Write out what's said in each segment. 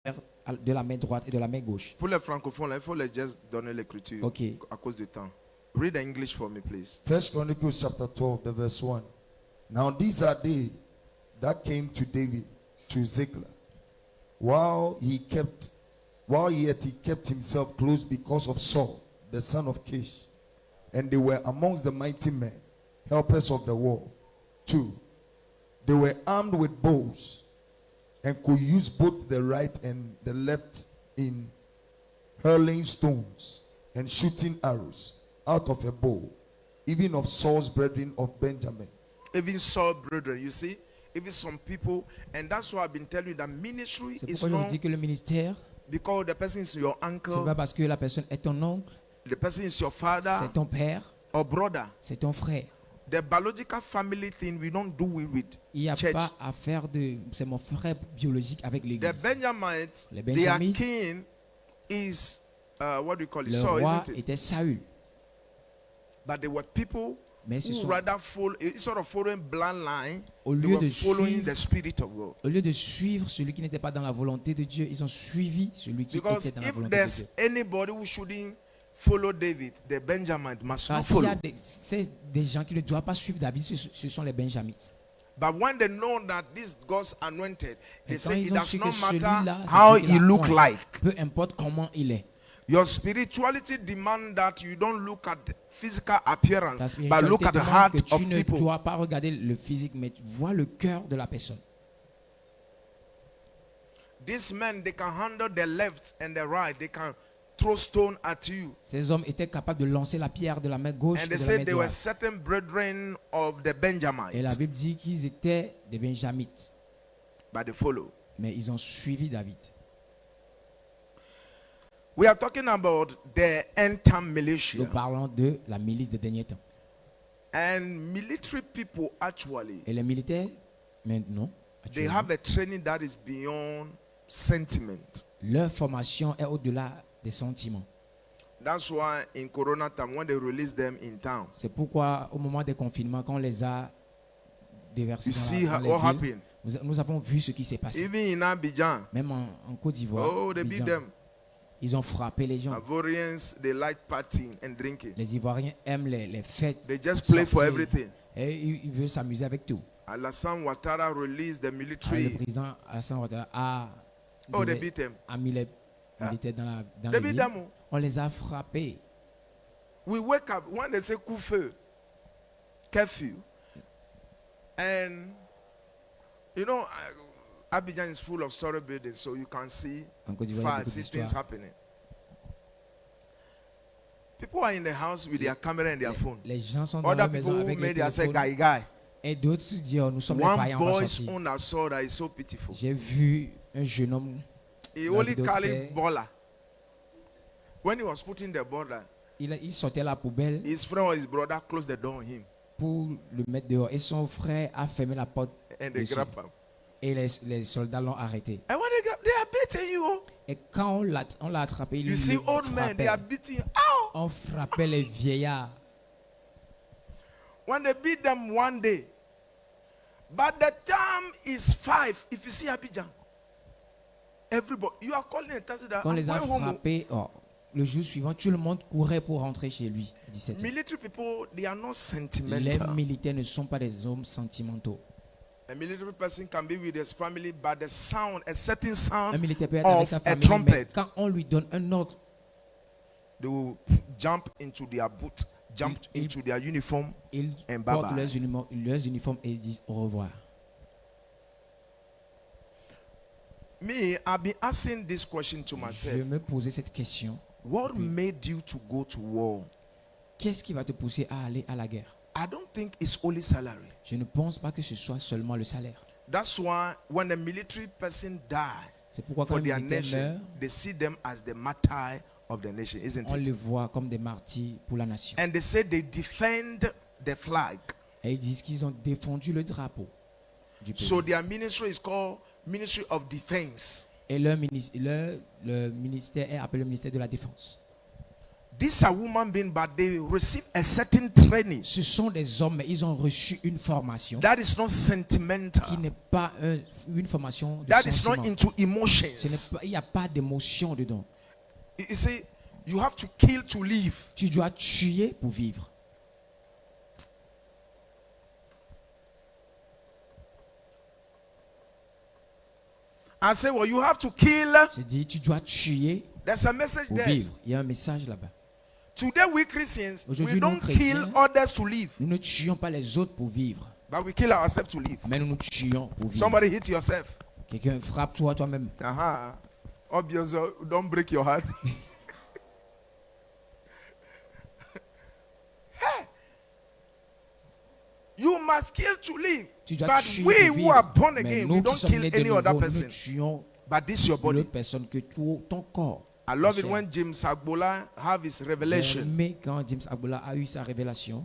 de la main droite et de la main gauche. Pour les francophones, il faut les juste donner l'écriture Ok. à cause du temps. Read the English for me, please. First Chronicles chapter 12, the verse 1. Now these are they that came to David to Ziklag, while yet he kept himself close because of Saul, the son of Kish. And they were amongst the mighty men, helpers of the war. 2. They were armed with bows and could use both the right and the left in hurling stones and shooting arrows out of a bow, even of Saul's brethren of Benjamin. Even Saul, brethren, you see, even some people, and that's why I've been telling you that ministry C'est is pourquoi je vous not dis que le ministère, because the person is your ce n'est uncle, pas parce que la personne est ton oncle, the person is your father c'est ton père, or brother. c'est ton frère. The biological family thing, we don't do it with Il n'y a church. pas à faire de... C'est mon frère biologique avec The l'église. Benjamites, Les their Benjamites, king is, what do you call it? le Saul, roi isn't it? était Saül. But they were people Mais ce who sont, rather follow, sort of following blind line, au they lieu were de following the suivre, Spirit of God. au lieu de suivre celui qui n'était pas dans la volonté de Dieu, ils ont suivi celui qui Because était dans la if volonté de there's Dieu. anybody who shouldn't follow David, the Benjamite must not Parce qu'il y a follow. des gens qui ne doivent pas suivre David, ce sont les Benjamites. But when they know that this God's anointed, they Et quand say it ils ont does su que not celui-là, matter c'est how Dieu qui he l'a look oint. like. Peu importe comment il est. Your spirituality demands that you don't look at the physical appearance, Ta but look spiritualité at the demande heart que tu of ne people. dois pas regarder le physique, mais tu vois le cœur de la personne. These men, they can handle the left and the right. They can throw stone at you. Ces hommes étaient capables de lancer la pierre de la main gauche And et they de la said main they were droite. certain brethren of the Et la Benjamites, Bible dit qu'ils étaient des Benjamites, but they follow. mais ils ont suivi David. We are talking about the end-time Nous militia. parlons de la milice des derniers temps. And military people actually, Et les militaires, maintenant, they actuellement, have a training that is beyond sentiment. leur formation est au-delà des sentiments. That's why in Corona time, when they release them in town, C'est pourquoi au moment des confinements, quand on les a déversés you see dans what les villes, happened. nous avons vu ce qui s'est passé. Even in Abidjan, Même en Côte d'Ivoire, oh, they beat them. ils ont frappé les gens. Ivorians, they like partying and drinking. Les Ivoiriens aiment les fêtes. They just play for sortir, everything. et ils veulent s'amuser avec tout. Alassane Ouattara released the Alors, le military. président Alassane Ouattara Oh, they beat them. a mis les militaires dans They les beat villes. them. On les a frappés. We wake up when they say coup-feu, curfew, and you know, Abidjan is full of storey buildings, so you can see En Côte d'Ivoire, il y a far, beaucoup see things d'histoires. happening. People are in the house with their camera and their phone. Les gens sont dans Other la people maison who avec les made their say téléphones. guy. Et d'autres disent, oh, nous sommes les One vaillants, on va boy's sortir. own I saw that is so pitiful. J'ai vu un jeune homme, He La only vidéo, carried c'était- baller. When he was putting the baller, il sortait la poubelle his friend or his brother closed the door on him pour le mettre dehors. Et son frère a fermé la porte and they dessus. grabbed him. Et les soldats l'ont arrêté. And when they grab, they are beating you. Oh. Et quand on l'a attrapé, il You see le old men, they frappait. are beating you. Ow! On frappait les vieillards. When they beat them one day, but the time is 5. If you see Abidjan, everybody, you are calling a taxi that Quand on I'm les a going home. frappés, le jour suivant, tout le monde courait pour rentrer chez lui. 17 heures. Military people, they are not Les sentimental. militaires ne sont pas des hommes sentimentaux. A military person can be with his family, but the sound, a certain Un sound, militaire peut être avec of sa a famille, mais trumpet, quand on lui donne un ordre, they will jump into their boot, jump Il- into their uniform, ils and portent bye-bye. leurs uniformes et ils disent au revoir. Me, I've been asking this question to Je myself. me posais cette question. What made you to go to war? Qu'est-ce qui va te pousser à aller à la guerre? I don't think it's only salary. Je ne pense pas que ce soit seulement le salaire. That's why when a military person dies C'est pourquoi quand for un their militaire nation, meurt, they see them as the martyr of the nation, isn't on it? les voit comme des martyrs pour la nation. And they say they defend the flag. Et ils disent qu'ils ont défendu le drapeau du pays. So their ministry is called Ministry of Defense. Et le ministère est appelé le ministère de la Défense. These are human beings, but they receive a certain training Ce sont des hommes, mais ils ont reçu une formation that is not qui sentimental, n'est pas une formation de that is not sentiment. into Ce emotions. n'est pas, il n'y a pas d'émotion dedans. You see, you have to kill to live. Tu dois tuer pour vivre. I say, well, you have to kill. J'ai dit, tu dois tuer There's a message pour there. vivre. Il y a un message là-bas. Today, we Christians, Aujourd'hui, we nous, don't chrétiens, kill others to live, Nous ne tuons pas les autres pour vivre, but we kill ourselves to live. mais nous nous tuons pour vivre. Somebody hit yourself. Quelqu'un frappe toi-même. Obviously, don't break your heart. Hey, you must kill to live. Tu dois But tuer we pour who vivre. are born Mais again, nous we qui don't sommes kill nés de any nouveau, other nous ne person. tuons But this is your body. l'autre personne que ton corps. I love it chair. when James Agbola have his J'ai revelation. aimé quand James Agbola a eu sa révélation,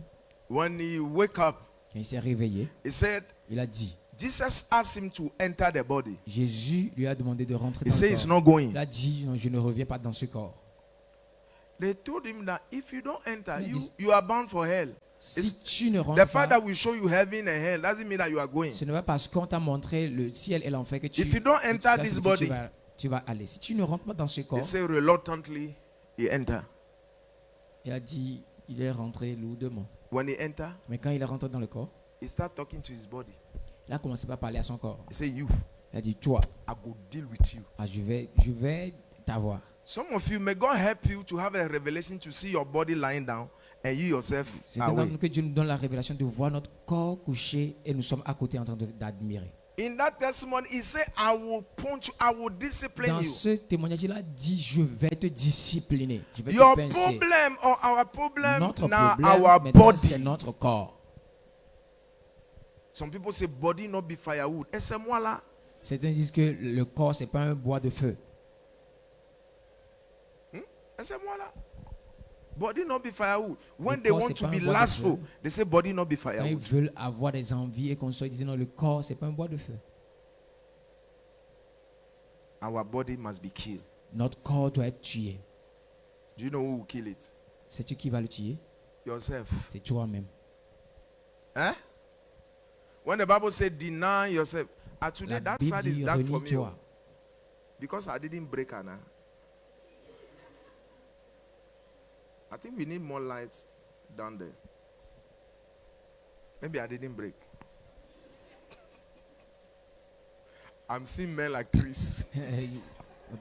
When he wake up, quand il s'est réveillé, he said, il a dit, Jesus asked him to enter the body. Jésus lui a demandé de rentrer He dans said le he's corps. not going. Il a dit, non, je ne reviens pas dans ce corps. They told him that if you don't enter, Mais you are bound for hell. Si tu ne The rentres fact pas, that we show you heaven and hell doesn't mean that you are going. ce n'est pas parce qu'on t'a montré le ciel et l'enfer que tu, If you don't que enter ça, this c'est que body, tu vas aller. Si tu ne rentres pas dans ce they corps, say reluctantly he enter. il a dit, il est rentré lourdement. When he enter, Mais quand il est rentré dans le corps, he start talking to his body. il a commencé par parler à son corps. He say, you, Il a dit, toi, I go deal with you. je vais t'avoir. Some of you, may God help you to have a revelation to see your body lying down and you yourself C'est away. maintenant que Dieu nous donne la révélation de voir notre corps couché et nous sommes à côté en train d'admirer. In that testimony, he said, I will punch you, I will discipline Dans you. ce témoignage, il a dit, je vais te discipliner. Je vais Your te pincer. problem or our problem Notre now, problème, our maintenant, c'est body. notre corps. Some people say body not be firewood. Et c'est moi là. Certains disent que le corps, ce n'est pas un bois de feu. Et c'est moi là. Body not be firewood. When Le they corps, want c'est to pas be un bois de lustful, feu. they say body not be Quand ils firewood. veulent avoir des envies et qu'on soit, ils disent non, le corps, ce n'est pas un bois de feu. Our body must be killed. Notre corps doit être tué. Do you know who will kill it? C'est-tu qui va le tuer? Yourself. C'est toi-même. Eh? When the Bible said deny yourself, today La that Bible side is dit, dark for me. renie-toi. Because I didn't break Anna. I think we need more lights down there. Maybe I didn't break. I'm seeing men like trees.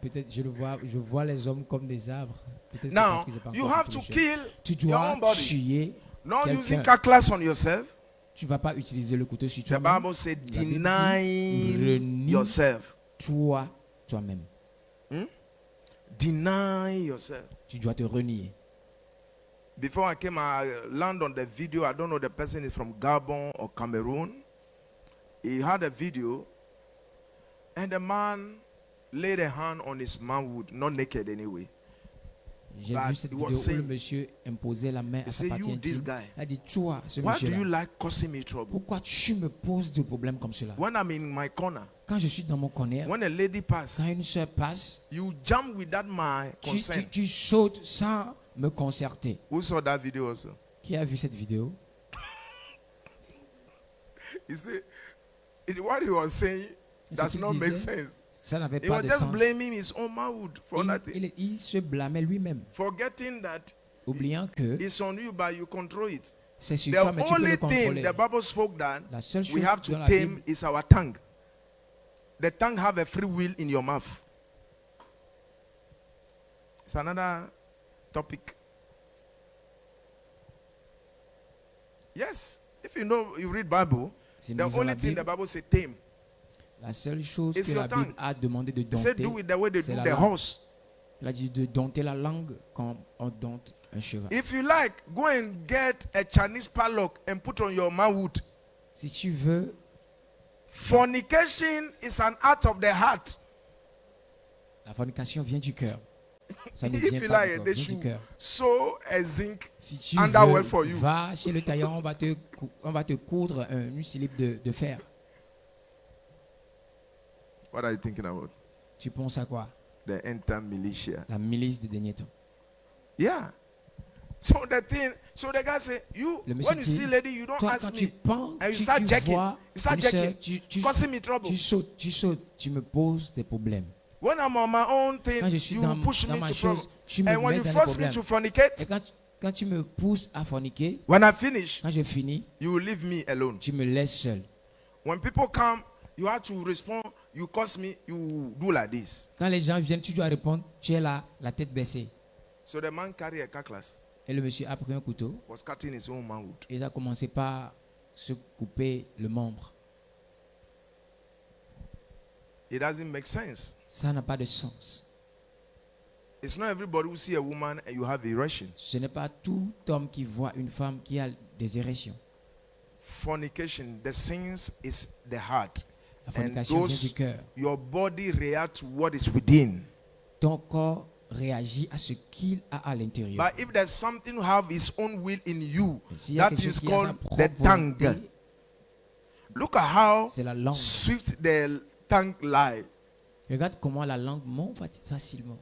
Peut-être je vois les hommes comme des arbres. Peut-être c'est Now, parce que j'ai pas you encore have compris to les choses. kill Tu your dois own body. tuer Not quelqu'un. using calculus on yourself. Tu ne vas pas utiliser le couteau sur The toi-même. Bible said La Bible dit, deny renie yourself. toi-même. Deny yourself. Tu dois te renier. Before I came, I land on the video. I don't know the person is from Gabon or Cameroon. He had a video, and the man laid a hand on his manhood, not naked anyway. J'ai But vu cette he vidéo was où saying- le monsieur imposait la main He à sa said, partie "You, this intime. guy, Il a dit, toi, ce why do you monsieur-là, like causing me trouble? pourquoi tu me poses des problèmes comme cela? When I'm in my corner, Quand je suis dans mon corner, when a lady passes, quand une soeur passe, you jump with that my consent." tu sautes sans me concerter. Who saw that video also? Qui a vu cette vidéo? He said, what he was saying Et ce does qu'il not make disait, sense. Ça n'avait He pas was de just sens. blaming his own manhood for nothing, Il se blâmait lui-même, forgetting that oubliant que it's on you, but you control it. c'est sur The toi, mais tu peux only le thing contrôler. the Bible spoke that La seule we chose have dans to la tame Bible, is our tongue. The tongue have a free will in your mouth. It's another topic. Yes, if you know you read Bible, c'est the mis dans only la thing the Bible. Bible say tame. La seule chose It's que your la Bible tongue. a demandé de They say dompter, do it the way they c'est do la the langue. horse. Il a dit de dompter la langue quand on dompte un cheval. If you like, go and get a Chinese padlock and put on your manhood. Si tu veux, Fornication is an act of the heart. la fornication vient du cœur. Ça ne If vient you pas like, du corps, they vient du should cœur. sew a zinc. Si tu Underwear veux, for you. va chez le tailleur, on va te coudre une slip de fer. What are you thinking about? Tu penses à quoi? The enter militia. La milice des derniers temps. Yeah. So the guy said, you, Le monsieur when you dit, see lady, you don't toi, ask quand tu me. penses, And you tu start checking. vois You start une checking. sœur, Causing me trouble. tu sautes, tu me poses des problèmes. When I'm on my own thing, Quand je suis you dans, push dans me ma to chose, problem. tu me And when mets you dans les force me problèmes. to Et fornicate, quand tu me pousses à forniquer, when I finish, quand je finis, you will leave me alone. tu me laisses seul. When people come, you have to respond. You curse me, you do like this. Quand les gens viennent, tu dois répondre, tu es là, la tête baissée. So the man carried a cutlass, Et le monsieur a pris un couteau was cutting his own manhood. et il a commencé par se couper le membre. It doesn't make sense. Ça n'a pas de sens. It's not everybody who see a woman and you have erection. Ce n'est pas tout homme qui voit une femme qui a des érections. Fornication, the sins is the heart. La And fornication vient du those, cœur. your body react to what is within. Ton corps réagit à ce qu'il a à l'intérieur. But if there's something have its own will in you, S'il y a that quelque chose is qui a sa called propre the tongue. volonté, Look at how c'est la langue. swift the tongue lie. Regarde comment la langue monte facilement.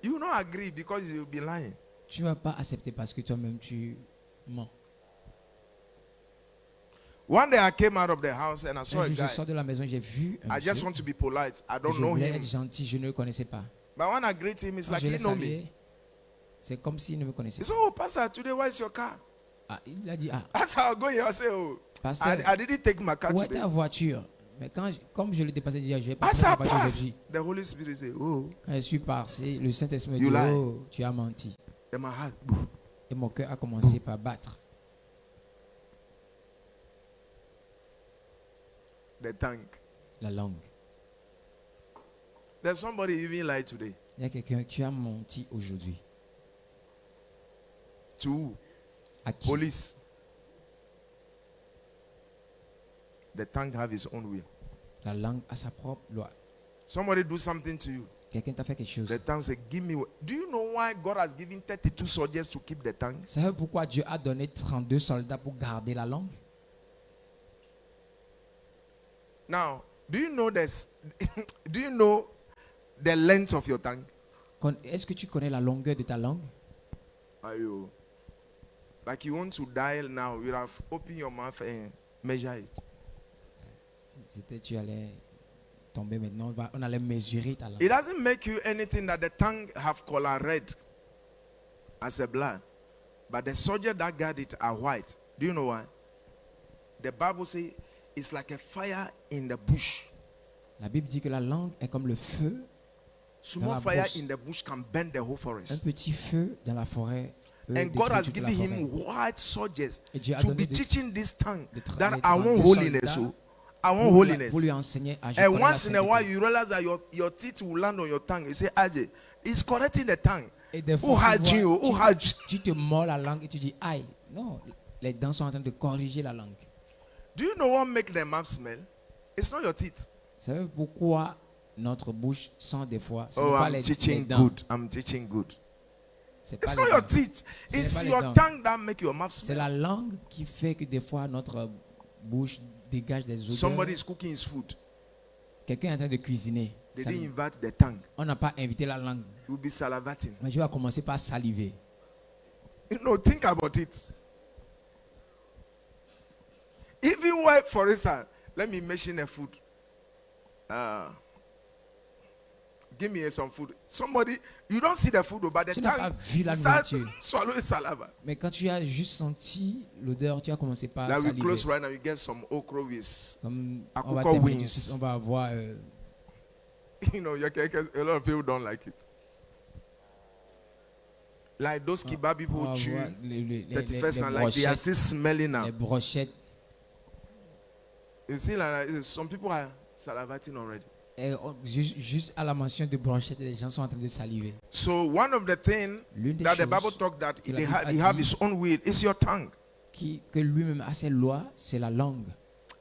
You will not agree because you'll be lying. Tu ne vas pas accepter parce que toi-même tu mens. One day I came out of the house and I saw Un a jour, je guy. sors de la maison, j'ai vu un I just monsieur. want to be polite. I don't Je know voulais him. être gentil, je ne le connaissais pas. But when I greet him, it's Quand like je he l'ai know me. salué, c'est comme s'il ne me connaissait He pas. said, "Oh, Pastor, today where is your car?" Ah, il a dit, ah, That's how I go here. I say, "Oh, pasteur, I didn't take my car où est today." ta voiture? Mais comme je le dépassais déjà, je vais pas As I prendre ma voiture pass, aujourd'hui. the Holy Spirit say, "Oh," Quand je suis passé, le Saint-Esprit me You dit, lie. oh, tu as menti. and my heart. Et mon cœur a commencé par battre. The tongue. La langue. There's somebody even lied today. Il y a quelqu'un qui a menti aujourd'hui. To who? À qui? Police. The tongue have its own will. La langue a sa propre loi. Somebody do something to you. Quelqu'un t'a fait quelque chose. The tongue say, "Give me." Do you know why God has given 32 soldiers to keep the tongue? Savez-vous pourquoi Dieu a donné 32 soldats pour garder la langue? Now, do you know this? Do you know the length of your tongue? Est-ce que tu connais la longueur de ta langue? Are you like you want to die now? You have open your mouth and measure it. Si c'était tu allais tomber maintenant, on allait mesurer ta langue. It doesn't make you anything that the tongue have color red as a blood, but the soldier that got it are white. Do you know why? The Bible says it's like a fire in the bush. La Bible dit que la langue est comme le feu. Small la fire brousse. in the bush can burn the whole Un forest. petit feu dans la forêt peut And God détruire has toute la given forêt. him white soldiers Et Dieu a to donné be teaching this tongue les that I want 32 holiness. soldats Oh, I want pour lui holiness. enseigner à And connais la once in a while, sainteté. you realize that your teeth will land on your tongue. You say, Ajay, it's correcting the tongue. Et des Who fois, had tu, you? vois, Who had you? tu te mords la langue et tu dis aïe. Non, les dents sont en train de corriger la langue. Do you know what makes the mouth smell? It's not your teeth. Vous savez pourquoi notre bouche sent des fois? Ce n'est Oh, pas I'm les teaching dents. good. I'm teaching good. C'est pas It's les not your dents. teeth. Ce n'est It's pas les your dents. tongue that make your mouth C'est smell. la langue qui fait que des fois notre bouche dégage des odeurs. Somebody is cooking his food. Quelqu'un est en train de cuisiner. They Ça- didn't invite the tongue. On n'a pas invité la langue. You'll be salivating. Mais je vais commencer par saliver. No, think about it. Even where, for instance, let me mention a food. Give me some food. Somebody, you don't see the food, but the Tu n'as pas tongue vu la start nourriture. swallowing saliva. Mais quand tu as juste senti l'odeur, tu as commencé par Like we saliver. close right now, you get some okra with, Comme À on va coco terminer wings. tout de suite, on va avoir you know, a lot of people don't like it. Like those kebab on people va chew avoir les 31st and like they are still smelling now. les brochettes. You see, like some people are salivating already. Et juste à la mention de brochettes, les gens sont en train de saliver. So one of the things L'une des that the choses Bible talk that que la they Bible a he have dit his own will is your tongue. que lui-même a ses lois, c'est la langue.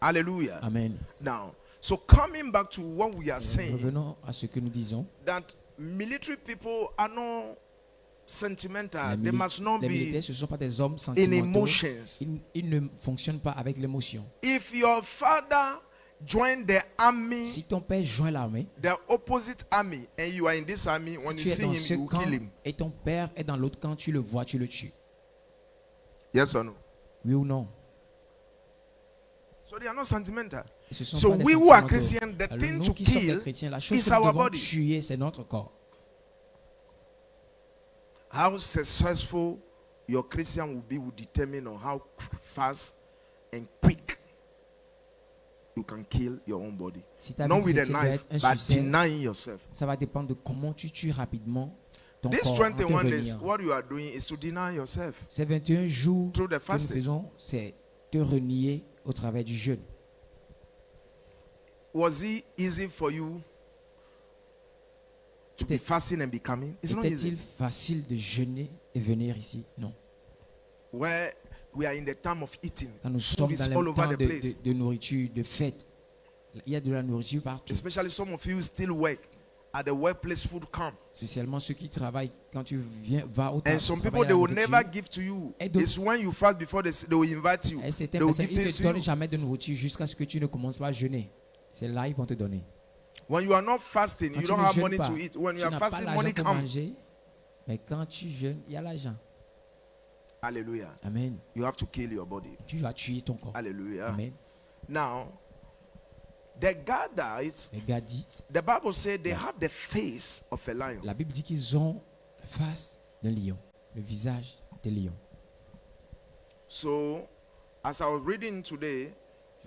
Hallelujah. Amen. Now, so coming back to what we are saying, Revenons à ce que nous disons. that military people are not sentimental. Les They must not les be militaires, ce ne sont pas des hommes in sentimentaux. emotions. Ils ne fonctionnent pas avec l'émotion. If your father join the army, Si ton père joint l'armée, the opposite army, and you are in this army, si when tu you es see dans him, ce you will camp kill him. et ton père est dans l'autre camp, tu le vois, tu le tues. Yes or no? Oui ou non? So they are not sentimental. Et ce sont So pas des we who are sentimentaux. Christians, the Alors, thing nous to qui sommes des kill chrétiens, la chose is que nous our devons body. tuer, c'est notre corps. How successful your Christian will be will determine on how fast and quick you can kill your own body. Si ta Not vie with a chrétienne doit knife, être un but succès, denying yourself. ça va dépendre de comment tu tues rapidement ton This corps en te 21 days, reniant. what you are doing is to deny yourself Ces 21 jours through the que nous fasting. faisons, c'est te renier au travers du jeûne. Was it easy for you to be Était- fasting and be coming? It's not Était-il easy. facile de jeûner et venir ici? Non. Where we are in the time of eating, Quand nous food sommes is dans all le over temps the place. de nourriture, de fête, il y a de la nourriture partout. Especially some of you still work at the workplace food camp. Spécialement ceux qui travaillent, quand tu vas au And travail. some people, they will never give to you. Et donc- It's when you fast before they will invite you. Et certaines They will personnes, give ils ne things te to donnent you. jamais de nourriture jusqu'à ce que tu ne commences pas à jeûner. C'est là ils vont te donner. When you are not fasting, Quand you tu don't ne have jeûnes money pas, to eat. When you tu are n'as pas fasting, l'argent money pour comes. manger. Mais quand tu jeûnes, il y a l'argent. Hallelujah. Amen. You have to kill your body. Tu vas tuer ton corps. Hallelujah. Amen. Now, the Gadites, Les Gadites, the Bible said they have the face of a lion. la Bible dit qu'ils ont la face d'un lion, le visage d'un lion. So, as I was reading today,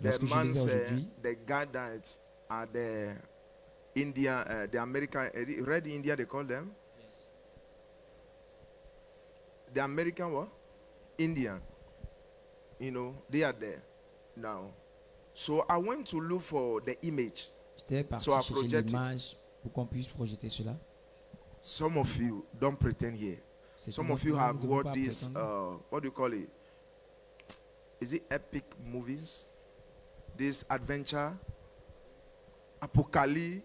the Lorsque je man lisais said aujourd'hui, the Gadites are the Indian, the American, Red India, they call them. The American what? Indian. You know, they are there now. So I went to look for the image. j'étais parti So I chercher project it. l'image pour qu'on puisse projeter cela. Some of you don't pretend here. C'est Some que of you nous have ne devons watched pas this, prétendre. what do you call it? Is it epic movies? This adventure? Apocalypse?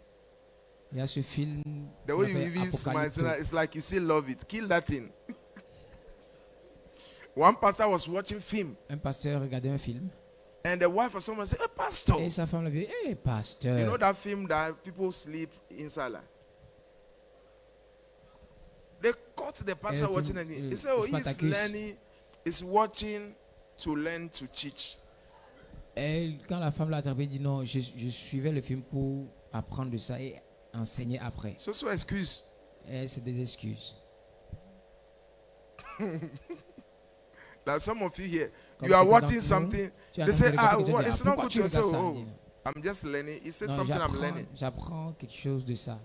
Il y a ce film The qu'on way you appelle even smile, Apocalypto. it's like you still love it. Kill that thing. One pastor was watching film, Un pasteur regardait un film and the wife of someone said, "Hey, pastor, et sa femme lui dit, hé pasteur, you know that film that people sleep inside?" Like? They caught the pastor film, watching it. He said, "Oh, he's Spartacus. learning, he's watching to learn to teach." Et quand la femme l'a attrapé, il dit non, je suivais le film pour apprendre de ça et enseigner après. So excuse. Et c'est des excuses. That some of you here, Comme you are c'était watching dans- non, something. tu es en They train say, de "Ah, regarder quelque what, chose, it's ah, not pourquoi good tu to say, regardes ça? oh, Il dit, I'm just learning." He said non, something I'm learning. j'apprends quelque chose de ça.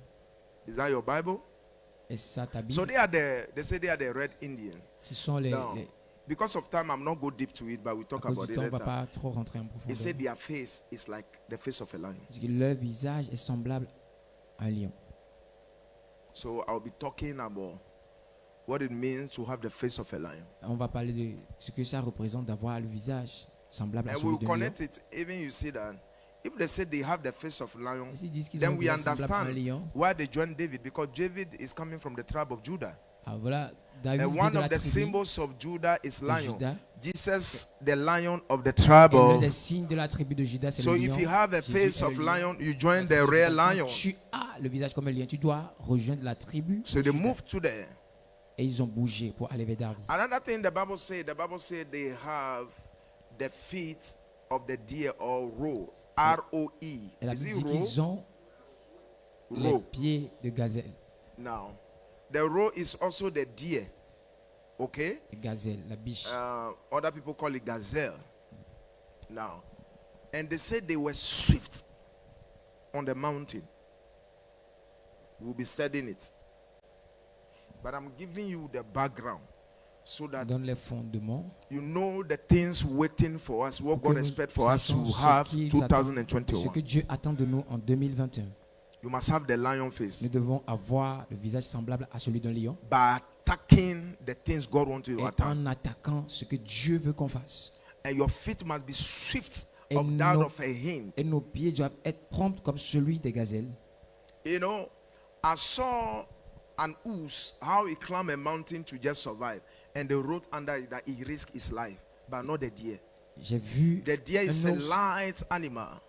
Is that your Bible? Et c'est ça ta Bible. So they say they are the Red Indian. Ce sont les, Now, because of time, I'm not go deep to it, but we à talk cause about du it temps, on ne va later. pas trop rentrer en He profondeur. said their face is like the face of a lion. Parce que leur visage est semblable à un lion. So I'll be talking about what it means to have the face of a lion. On va parler de ce que ça représente d'avoir le visage semblable à And celui we'll d'un lion. connect it. Even you see that if they say they have the face of lion, Et s'ils disent qu'ils ont then le we visage semblable à un understand lion, why they joined David, because David is coming from the tribe of Judah. ah, voilà, David And vient one de la of the tribu symbols of Judah is de lion. Juda. Jesus, the lion of the tribe Et l'un of. des signes de la tribu de Juda, c'est So le if lion. you have a Jésus face est of le lion, you La join the tribu de real Juda. lion. Tu as le visage comme un lion. Tu dois rejoindre la tribu. So de they Juda. moved to there. Et ils ont bougé pour aller vers David. Another thing the Bible said they have the feet of the deer or roe. R-O-E. Et la Is Bible it dit roe? qu'ils ont les Roe. pieds de gazelle. Now, the roe is also the deer. Okay? Gazelle, la biche. Other people call it gazelle. Now, and they said they were swift on the mountain. We'll be studying it. But I'm giving you the background so that Donne les fondements. you know the things waiting for us, what Pour que God nous expects for us to sachions ce have qu'il attend- ce 2021. que Dieu attend de nous en 2021. You must have the lion face Nous devons avoir le visage semblable à celui d'un lion by attacking the things God wants you to et attack. en attaquant ce que Dieu veut qu'on fasse. And your feet must be swift Et of that nos- of a hind. Et nos pieds doivent être prompts comme celui des gazelles. You know, I saw an ouse, how he climbed a mountain to just survive. And they wrote under it that he risked his life, but not the deer. J'ai vu The deer is un a ours light animal.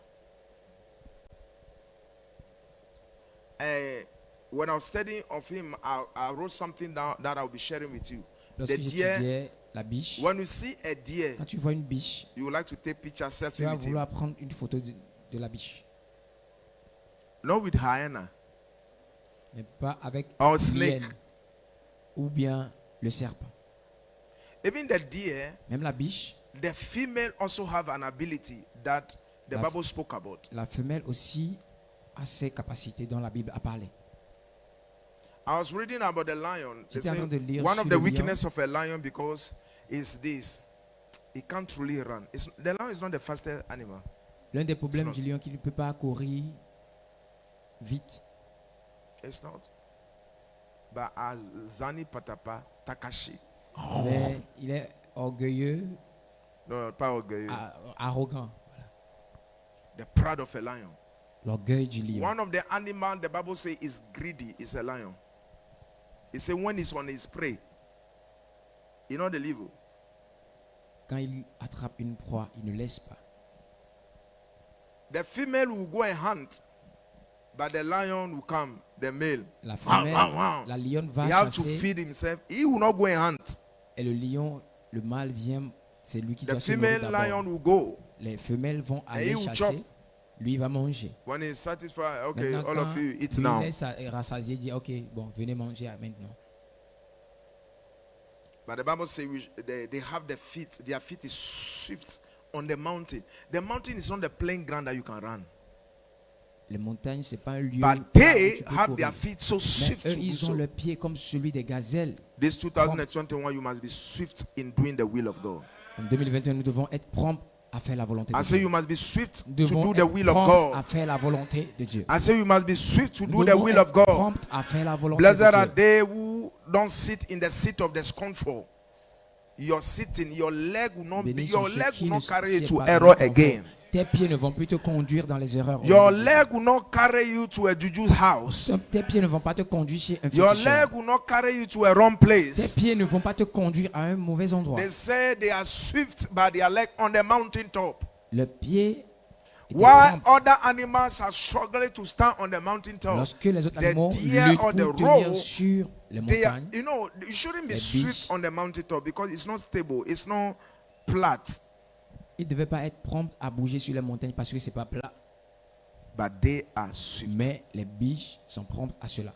when I was studying of him, I wrote something down that I'll be sharing with you. The Lorsque deer, j'étudiais la biche, when you see a deer, quand tu vois une biche, you would like to take picture tu selfie vas with him. vouloir prendre une photo de la biche. Not with hyena Mais pas avec or snake. l'hyène ou bien le serpent. Even the deer, Même la biche, the female also have an ability that the La- Bible spoke about. la femelle aussi a ses capacités dont la Bible a parlé. I was reading about the lion. They J'étais en say train de lire one sur of the le lion. weakness of a lion because is this. He can't truly run. The lion is not the fastest animal. L'un des problèmes not. du lion, qui ne peut pas courir vite. It's not. But as Zani Patapa Takashi. Mais il est orgueilleux, No, pas orgueil. arrogant. The pride of a lion. L'orgueil du lion. One of the animals the Bible says is greedy is a lion. It says when he's on his prey, he not deliver. Quand il attrape une proie, il ne laisse pas. The female will go and hunt, but the lion will come, the male. La Wow, femelle, wow, wow. la lionne va He has to chasser feed himself. He will not go and hunt. et le lion, le mâle vient, c'est lui qui The doit se nourrir female d'abord. lion will go. Les femelles vont aller he will chasser, chop. lui il va manger. When he's satisfied, okay, Maintenant, all of quand you eat lui, now. il est rassasié, il dit ok, bon, venez manger maintenant. But the Bible says they have the feet. Their feet is swift on the mountain. The mountain is not the plain ground that you can run. Les montagnes, c'est pas un lieu But où they tu peux have courir. their feet so Mais swift eux, to do ils ont so. le pied comme celui des gazelles. This 2021, you must be swift in doing the will of God. En 2021, nous devons être prompts à faire la volonté de I say Dieu. you must be swift Nous to devons do the être will of prompts à God. faire la volonté de Dieu. I say you must be swift to Nous do the devons will être of God. prompts à faire la volonté Blessed are de Dieu. they who don't sit in the seat of the scornful. Your sitting, your leg will not be, Bénis your sont ceux leg qui will ne not carry you siègent to pas dans error le confort. again. Tes pieds ne vont plus te conduire dans les erreurs. Your leg will not carry you to a juju's house. Tes pieds ne vont pas te conduire chez un Your féticheur. leg will not carry you to a wrong Tes place. pieds ne vont pas te conduire à un mauvais endroit. They say they are swift by their leg on the mountain top. Le pied est While trempe. other animals are struggling to stand on the mountain top. Lorsque les autres the animaux deer luttent on pour the tenir road, sur les They are, montagnes, you know, you shouldn't be Les swift biches. on the mountain top because it's not stable. It's not flat. ils ne devaient pas être prompts à bouger sur les montagnes parce que c'est pas plat. But they are swift. Mais les biches sont promptes à cela.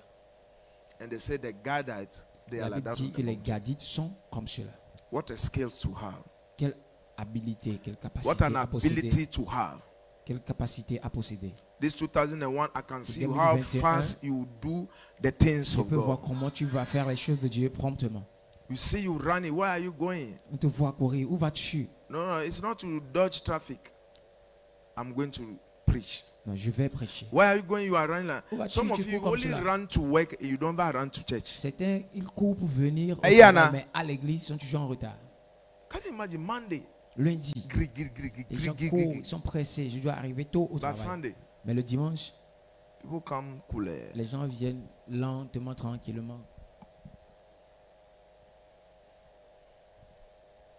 And they say the Gadites, they are La like Bible that. dit que les Gadites sont comme cela. What a skill to have. Quelle habilité, quelle What capacité an à posséder. ability to have. Quelle capacité à posséder. This 2001, I can see how 2021, fast you do the things Tu of peux voir God. comment tu vas faire les choses de Dieu promptement. You see you running. Where are you going? On te voit courir. Où vas-tu? No, it's not to dodge traffic. I'm going to preach. Non, je vais prêcher. Where are you going? You are running. Où vas-tu? Some of Tu you cours comme only cela. run to work. You don't ever run to church. Certains, ils courent pour venir au Hey, travail, Anna. mais à l'église, ils sont toujours en retard. Can you imagine Monday? Lundi, Grig, grig, grig, grig, les grig, gens grig, courent, grig. ils sont pressés. Je dois arriver tôt au But travail. Sunday, Mais le dimanche, people come cooler. les gens viennent lentement, tranquillement.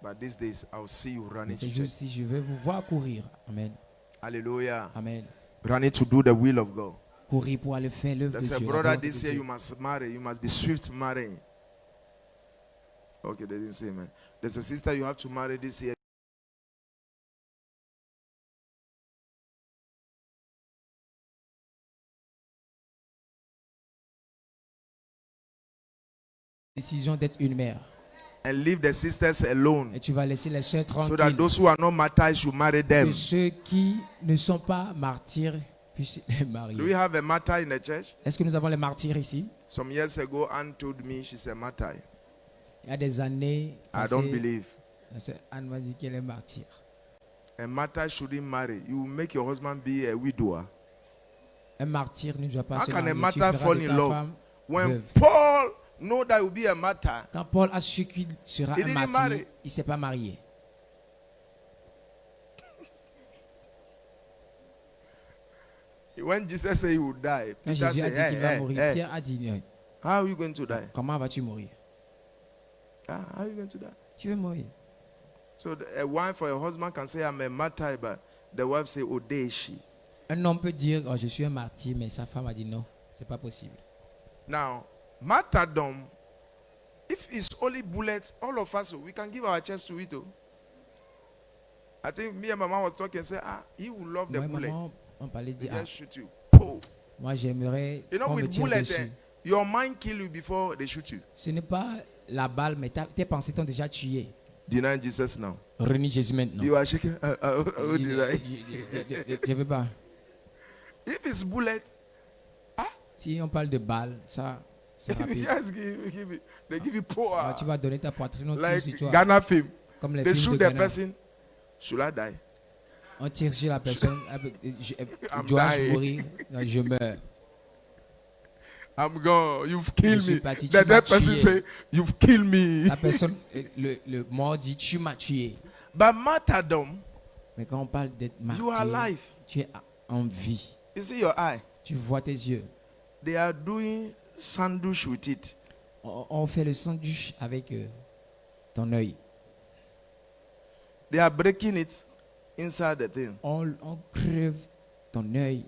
But these days, I'll see you Mais running ces to church. jours-ci, je vais vous voir courir. Amen. Hallelujah. Amen. Running to do the will of God. Courir pour aller faire l'œuvre de There's a Dieu. la brother volonté this de year Dieu. you must marry. You must be swift marrying. Okay, they didn't say man. There's a sister you have to marry this year. Décision d'être une mère. And leave the sisters alone. Et tu vas laisser les sœurs So that tranquilles. those who are not martyrs should marry them. Que ceux qui ne sont pas martyrs puissent les Do we marier. have a martyr in the church? Est-ce que nous avons les martyrs ici? Some years ago, Anne told me she's a martyr. Il y a des années, I don't passées, believe. la sœur Anne m'a dit qu'elle est martyr. A martyr shouldn't marry. You will make your husband be a widower. Un martyr ne doit pas How se can a marier. Tu martyr feras fall de in ta love? femme When veuve. Paul know that he will be a martyr, Quand Paul a su qu'il sera He un didn't martyr, marry. il ne s'est pas marié. when Jesus said he would die, Quand Peter Jésus a said, dit qu'il va hey, mourir, hey, Pierre a dit, how are you going to die? comment vas-tu mourir? How are you going to die? Tu veux mourir. So a wife or a husband can say, I'm a martyr, but the wife say, oh, there is she. Un homme peut dire, oh, je suis un martyr, mais sa femme a dit non. C'est pas possible. Now, martyrdom, if it's only bullets, all of us, we can give our chest to it. Oh. I think me and my mom was talking and said, he will love the Moi et bullet. maman, on parlait de He ah, just shoot you. Pow. moi j'aimerais You know, qu'on me with tire bullet, dessus. your mind kill you before they shoot you. Ce n'est pas la balle, mais tes pensées t'ont déjà tué. Deny Jesus now. Renie Jésus maintenant. You are shaking. Je Deny. ne veux pas. If it's bullet, Si on parle de balle, ça, c'est if you rapide. just give it, they give you power. Ah, tu vas donner ta poitrine, on tire Like sur toi. Ghana film. Comme les They films shoot de the Ghana. person. Should I die? On tire sur la personne. I'm Dois-je dying. mourir? Non, je meurs. I'm gone. You've killed suis me. parti, The tu m'as dead person tué. say, you've killed me. La personne, le mort dit, tu m'as tué. But martyrdom, Mais quand on parle d'être you are martyr, alive. tu es en vie. You see your eye. Tu vois tes yeux. They are doing sandwich with it. On fait le sandwich avec ton œil. They are breaking it inside the thing. On crève ton œil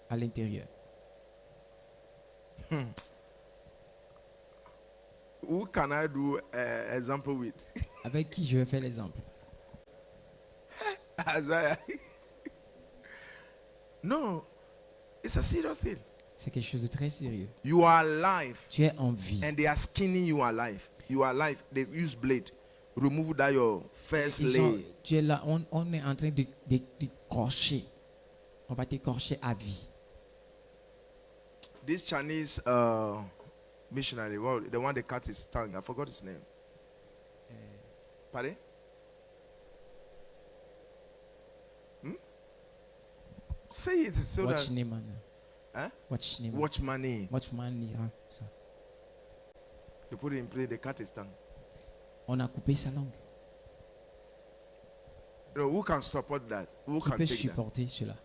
à l'intérieur. Who can I do an example with? Avec qui je vais faire l'exemple? Isaiah. No, it's a serious thing. C'est quelque chose de très sérieux. You are alive, Tu es en vie. and they are skinning you alive. You are alive. They use blade. Remove that your first lay. Tu es là, on est en train de t'écorcher. On va t'écorcher à vie. This Chinese missionary, well, the one that cut his tongue, I forgot his name. Pardon? Say it so Watch that. Neyman. Huh? Watch Neyman. Watch money. Watch Money. Hein, ça. They put it in play, they cut his tongue. On a coupé sa langue. You know, who can support that? Who Qui can peut take that? supporter cela?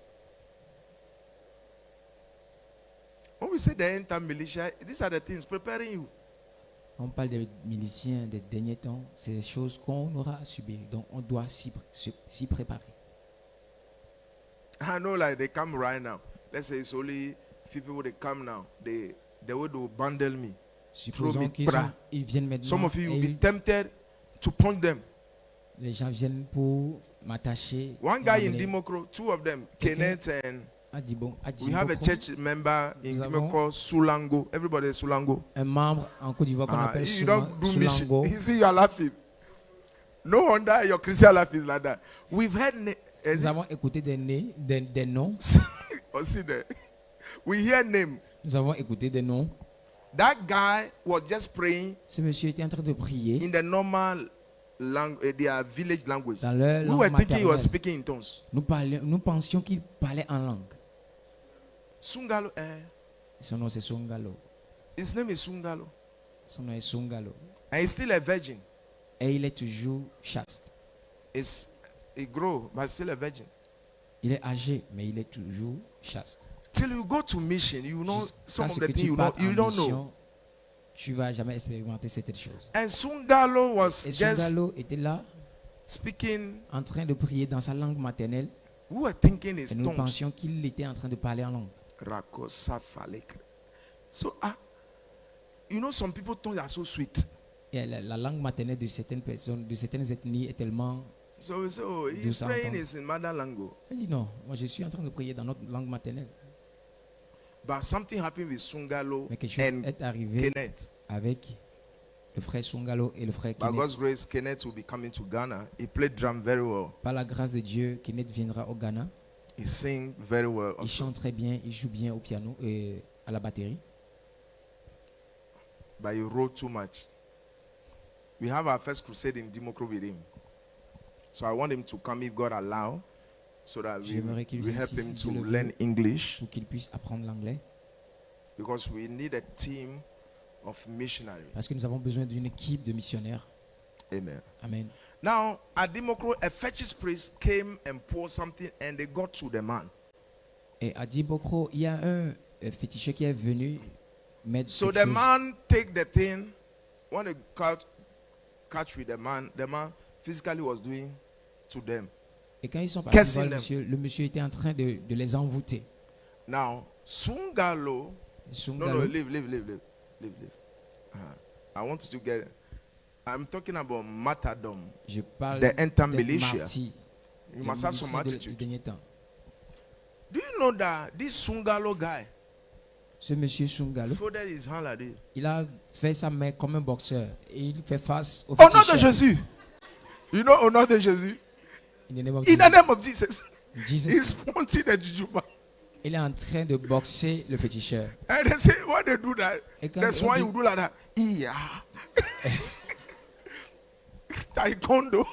When we say the enter militia, these are the things preparing you. On parle des miliciens des derniers temps. C'est des choses qu'on aura à subir. Donc on doit s'y préparer. I know, like they come right now. Let's say it's only few people they come now. They way to bundle me. Supposons me qu'ils bras. ils viennent maintenant. Some of you et will be tempted to punch them. les gens viennent pour m'attacher. One guy in m'amener. Dimokro, two of them, Okay. Kenneth and we have a Dibokro, church member in Nous Dimokro, Sulango. Everybody is Sulango. un membre en Côte d'Ivoire qu'on appelle You don't do Sulango. mission. You see, you are laughing. No wonder your Christian life is like that. We've had Nous avons écouté des noms. or see there. We hear name. Nous avons écouté des noms. That guy was just praying Ce monsieur était en train de prier in the normal language, their village language. dans leur We langue were thinking he was maternelle. speaking in tongues. Nous pensions qu'il parlait en langue. Sungalo, Son nom c'est Sungalo. his name is Sungalo. Son nom est Sungalo. And he's still a virgin. Et il est toujours chaste. He grow, but still a virgin. Il est âgé, mais il est toujours chaste. Till you go to mission, you know some Jusqu'à of ce the que things tu you partes you en don't know. mission, tu vas jamais expérimenter cette chose. And Sungalo was Et just Sungalo était là, speaking. en train de prier dans sa langue maternelle. We were thinking his Et nous tongues. pensions qu'il était en train de parler en langue. So you know, some people tongues are so sweet. Et la langue maternelle de certaines personnes, de certaines ethnies est tellement... So we say, oh, he's Douce praying entendre. is in mother language. Il dit non, moi je suis en train de prier dans notre langue maternelle. But something happened with Sungalo Mais quelque chose and est arrivé Kenneth. avec le frère Sungalo et le frère By Kenneth. God's grace, Kenneth will be coming to Ghana. He played drum very well. Par la grâce de Dieu, Kenneth viendra au Ghana. He sing very well. Il Also. chante très bien, il joue bien au piano et à la batterie. But he wrote too much. We have our first crusade in Dimokro with him. So I want him to come if God allow, so that J'aimerais qu'il we vienne help ici, him si to Dieu le veut. learn English, Pour qu'il puisse apprendre l'anglais. because we need a team of missionaries. Parce que nous avons besoin d'une équipe de missionnaires. Amen. Amen. Now, at Dimokro, a fetish priest came and poured something, and they got to the man. Et à Dibokro, il y a un féticheur qui est venu mettre So quelque the chose. man take the thing. When they catch with the man physically was doing to them. Et quand ils sont Cursing partis voir them. le monsieur était en train de les envoûter. Now, Sungalo No, Sungalo. leave. I want you to get it. I'm talking about martyrdom. Je parle The end time des militia. martyrs. You Les must have some miliciens du attitude. dernier temps. Do you know that this Sungalo guy Ce monsieur Sungalo, folded his hand like this? il a fait sa main comme un boxeur et il fait face au Au nom de féticheur. Jésus. You know, au nom de Jésus. In the name of In the Jesus. name of Jesus. Jesus. He's pointing the jujuba. Il est en train de boxer le féticheur. And they say, when they do that, Et quand that's on why dit- you do like that. Yeah. Taekwondo.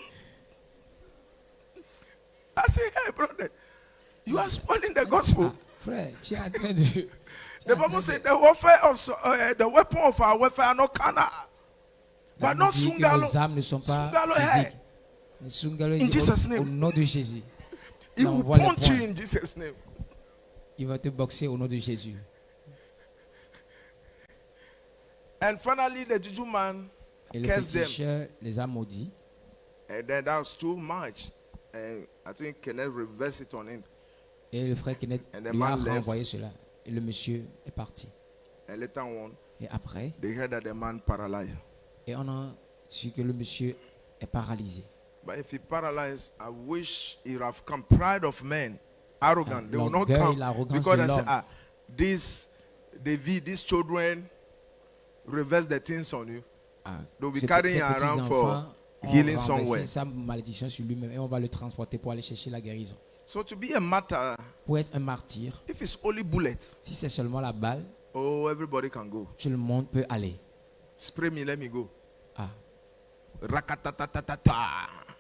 I say, hey, brother, you are spoiling the gospel. Ah, frère, tu es en train de. tu es The en train Bible de- said the warfare of the weapon of our warfare are not carnal, La but not Bible dit que Sungalo. nos âmes ne sont pas Sungalo, physiques. Mais Sungalo, il In dit Jesus' au name. nom de Jésus. He Il will envoie les punch you poings. in Jesus' name. Il va te boxer au nom de Jésus. And finally, the juju man Et le cursed them. féticheur les a maudits. And then that was too much. And I think Kenneth reversed it on him. Et le frère Kenneth And the lui a man left. renvoyé cela. Et le monsieur est parti. And later on, Et après, they heard that the man paralyzed. et on a su que le monsieur est paralysé. But if he paralyzed, I wish he would have come. Pride of men, arrogant, they will not L'orgueil, come. l'arrogance Because de they say, l'homme. these children reverse the things on you. Ah, They'll be ces carrying petits around for enfants ont healing renversé somewhere. sa malédiction sur lui-même et on va le transporter pour aller chercher la guérison. So to be a martyr, Pour être un martyr, if it's only bullets, si c'est seulement la balle, oh, everybody can go. tout le monde peut aller. Spray me, let me go. Ah, Rakatatatata.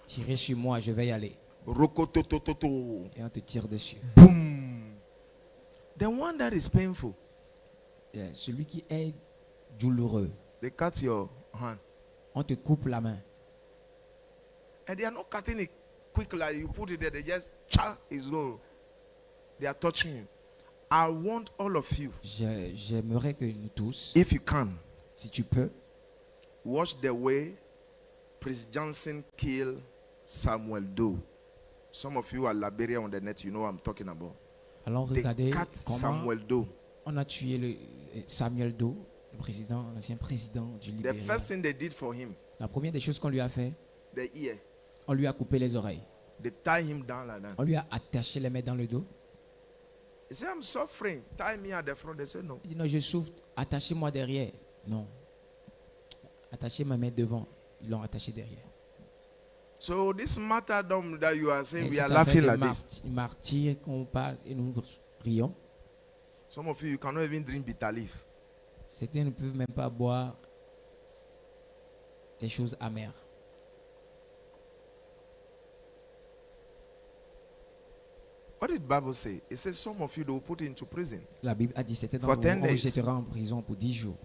tirer sur moi, je vais y aller. Rokototototo. Et on te tire dessus. Boom. The one that is painful, Celui qui est douloureux, they cut your hand. on te coupe la main. And they are not cutting it quick like you put it there. They just cha is go. They are touching you. I want all of you, J'aimerais que nous tous, if you can, si tu peux, watch the way Prince Johnson killed Samuel Doe. Some of you are Liberia on the net, you know what I'm talking about. allons They regarder cut comment Samuel Doe. on a tué Samuel Doe, le président, l'ancien président du The Libéria. first thing they did for him, La première des choses qu'on lui a fait, the ear, on lui a coupé les oreilles. they tie him down like that. On lui a attaché les mains dans le dos. He said, I'm suffering. Tie me at the front. They said, no. Il dit non, je souffre, attachez-moi derrière. Non. Attachez ma main devant. Ils l'ont attaché derrière. So this martyrdom that you are saying, Et we cette are laughing affaire like de this. martyr qu'on parle et nous rions. Some of you cannot even drink bitter leaf. Certains ne peuvent même pas boire des choses amères. What did the Bible say? It says some of you they will put into prison. La Bible a dit certains For d'entre 10 vous, on days. jettera en prison pour 10 jours.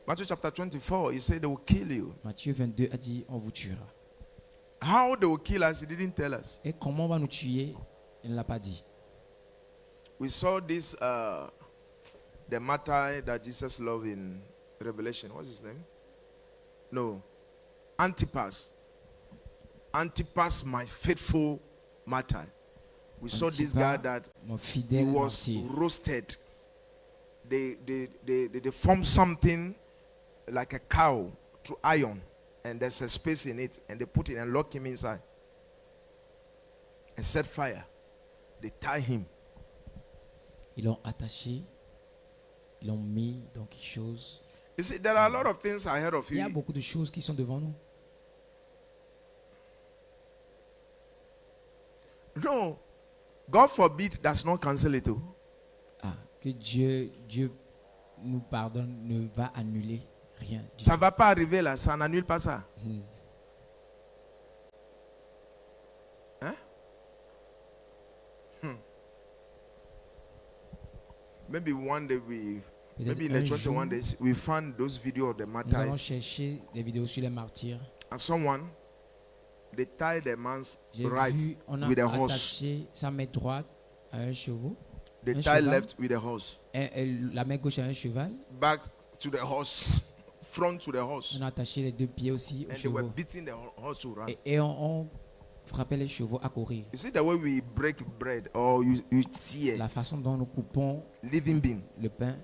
Matthew chapter 24, he said they will kill you. Matthieu 22 a dit on vous tuera. How they will kill us, he didn't tell us. Et comment on va nous tuer, il ne l'a pas dit. We saw this, the martyr that Jesus loved in Revelation. What's his name? No. Antipas. Antipas, my faithful martyr. We saw this guy Antipas, that mon he fidèle was martyr. roasted. They formed something like a cow to iron, and there's a space in it, and they put it and lock him inside and set fire. They tie him. Ils l'ont attaché, ils l'ont mis dans quelque chose. You see, there are a lot of things ahead of Il y a you. beaucoup de choses qui sont devant nous. No, God forbid does not cancel it. Oh. Ah, que Dieu nous pardonne, ne va annuler rien. Du Ça tout. va pas arriver là, ça n'annule pas ça. Hmm. Hein? Maybe one day Peut-être maybe in un the church jour, one day we found those videos of the nous martyr, allons chercher des vidéos sur les martyrs. and someone they tie the man's J'ai right vu, on a with a horse. attaché sa main droite à un cheval, They un tie cheval. left with a horse. et la main gauche à un cheval. Back to the horse, front to the horse. On a attaché les deux pieds aussi au And they were cheval. beating the horse to run. Et on frappait les chevaux à courir. You see the way we break bread or you tear La façon dont nous coupons living being. le pain,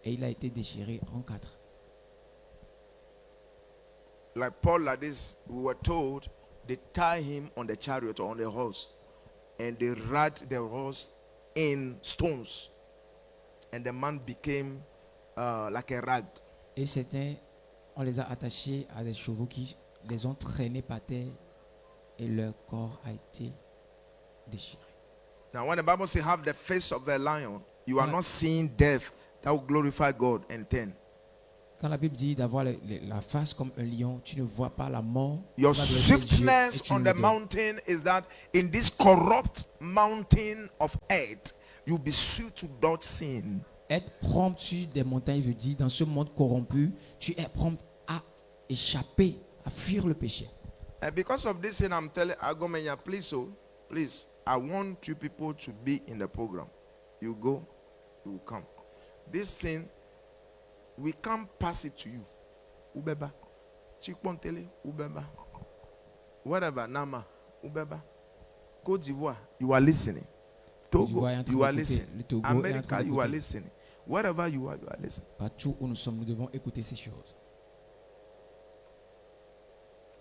Et il a été déchiré en 4. Like Paul, like this, we were told they tie him on the chariot or on the horse, and they wrapped the horse in stones, and the man became like a rag. Et on les a attachés à des chevaux qui les ont traînés par terre et leur corps a été déchiré. Now, when the Bible says have the face of a lion, you are not seeing death that will glorify God and turn. Quand la Bible dit d'avoir la face comme un lion, tu ne vois pas la mort. Your tu vas glorifier Dieu et swiftness tu on ne the le donnes. mountain is that in this corrupt mountain of earth, you'll be swift to dodge sin. Être prompt sur des montagnes veut dire dans ce monde corrompu, tu es prompt à échapper, à fuir le péché. And because of this thing, I'm telling Agomenya, please, please, I want you people to be in the program. You go, you will come. This thing, we can't pass it to you. Ubeba. Chikpontele, Ubeba. Whatever, Nama, Ubeba. Côte d'Ivoire, you are listening. Togo, d'Ivoire est en train you are d'écouter. listening. Le Togo est en train America, you are d'écouter. listening. Wherever you are listening. Partout où nous sommes, nous devons écouter ces choses.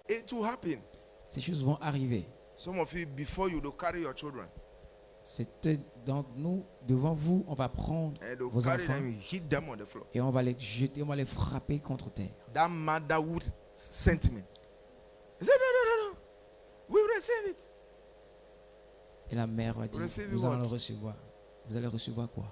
It will happen. Ces choses vont arriver. Some of you, before you, carry your children. C'était donc nous, devant vous, on va prendre And they'll vos carry enfants them, hit them on the floor. et on va les jeter, on va les frapper contre terre. That motherhood sentiment. He said, no. We will receive it. Et la mère va dire, Receive nous allons what? le recevoir. Vous allez recevoir quoi?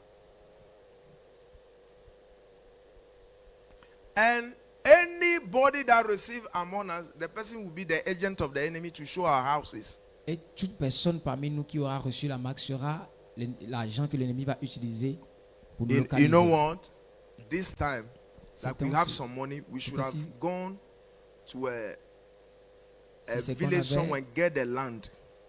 And anybody that receive among us, the person will be the agent of the enemy to show our houses. Et toute personne parmi nous qui aura reçu la marque sera l'agent que l'ennemi va utiliser pour nous You localiser. know what? This time, C'est like we ainsi- have some money, we should have ainsi- gone to a c'est qu'on village avait somewhere and get the land.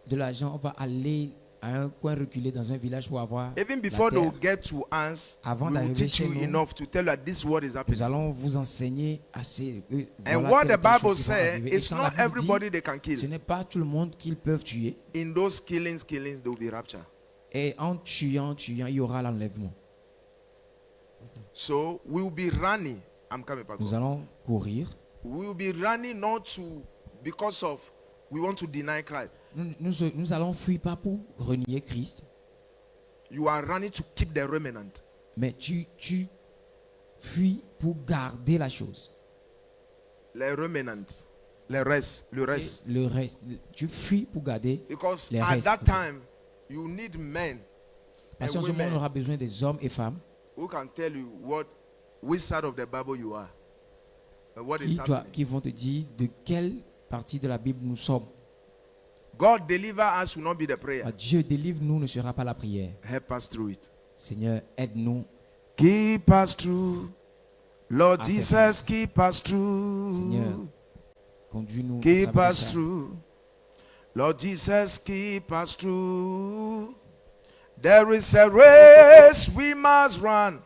de l'argent, on va aller à un coin reculé dans un village pour avoir Even la before they terre. will get to us, Avant we will d'arriver teach chez you nous, enough to tell you that this word is Nous happening. allons vous enseigner assez. And voilà what telle the telle Bible chose qui va says, arriver. Et it's quand la not Bible dit, everybody they can ce kill. n'est pas tout le monde qu'ils peuvent tuer. In those killings, they will be raptured. Et en tuant, il y aura l'enlèvement. So we will be running. I'm coming back. Nous allons courir. We will be running not to because of we want to deny Christ. Nous allons fuir pas pour renier Christ, You are running to keep the remnant. mais tu fuis pour garder la chose. Le remnant. Le reste. Le Et reste. le reste, tu fuis pour garder. Because Les at restes, that ok. time, you need men Parce and qu'en ce moment, on women aura besoin des hommes et femmes who can tell you which side of the Bible you are. And what is happening. qui vont te dire de quelle partie de la Bible nous sommes. God deliver us will not be the prayer. Dieu délivre-nous ne sera pas la prière. Help us through it. Seigneur, aide-nous. Keep us through. Lord After Jesus, keep us through. Seigneur, conduis-nous. à Keep travers us ça. through. Lord Jesus, keep us through. There is a race we must run.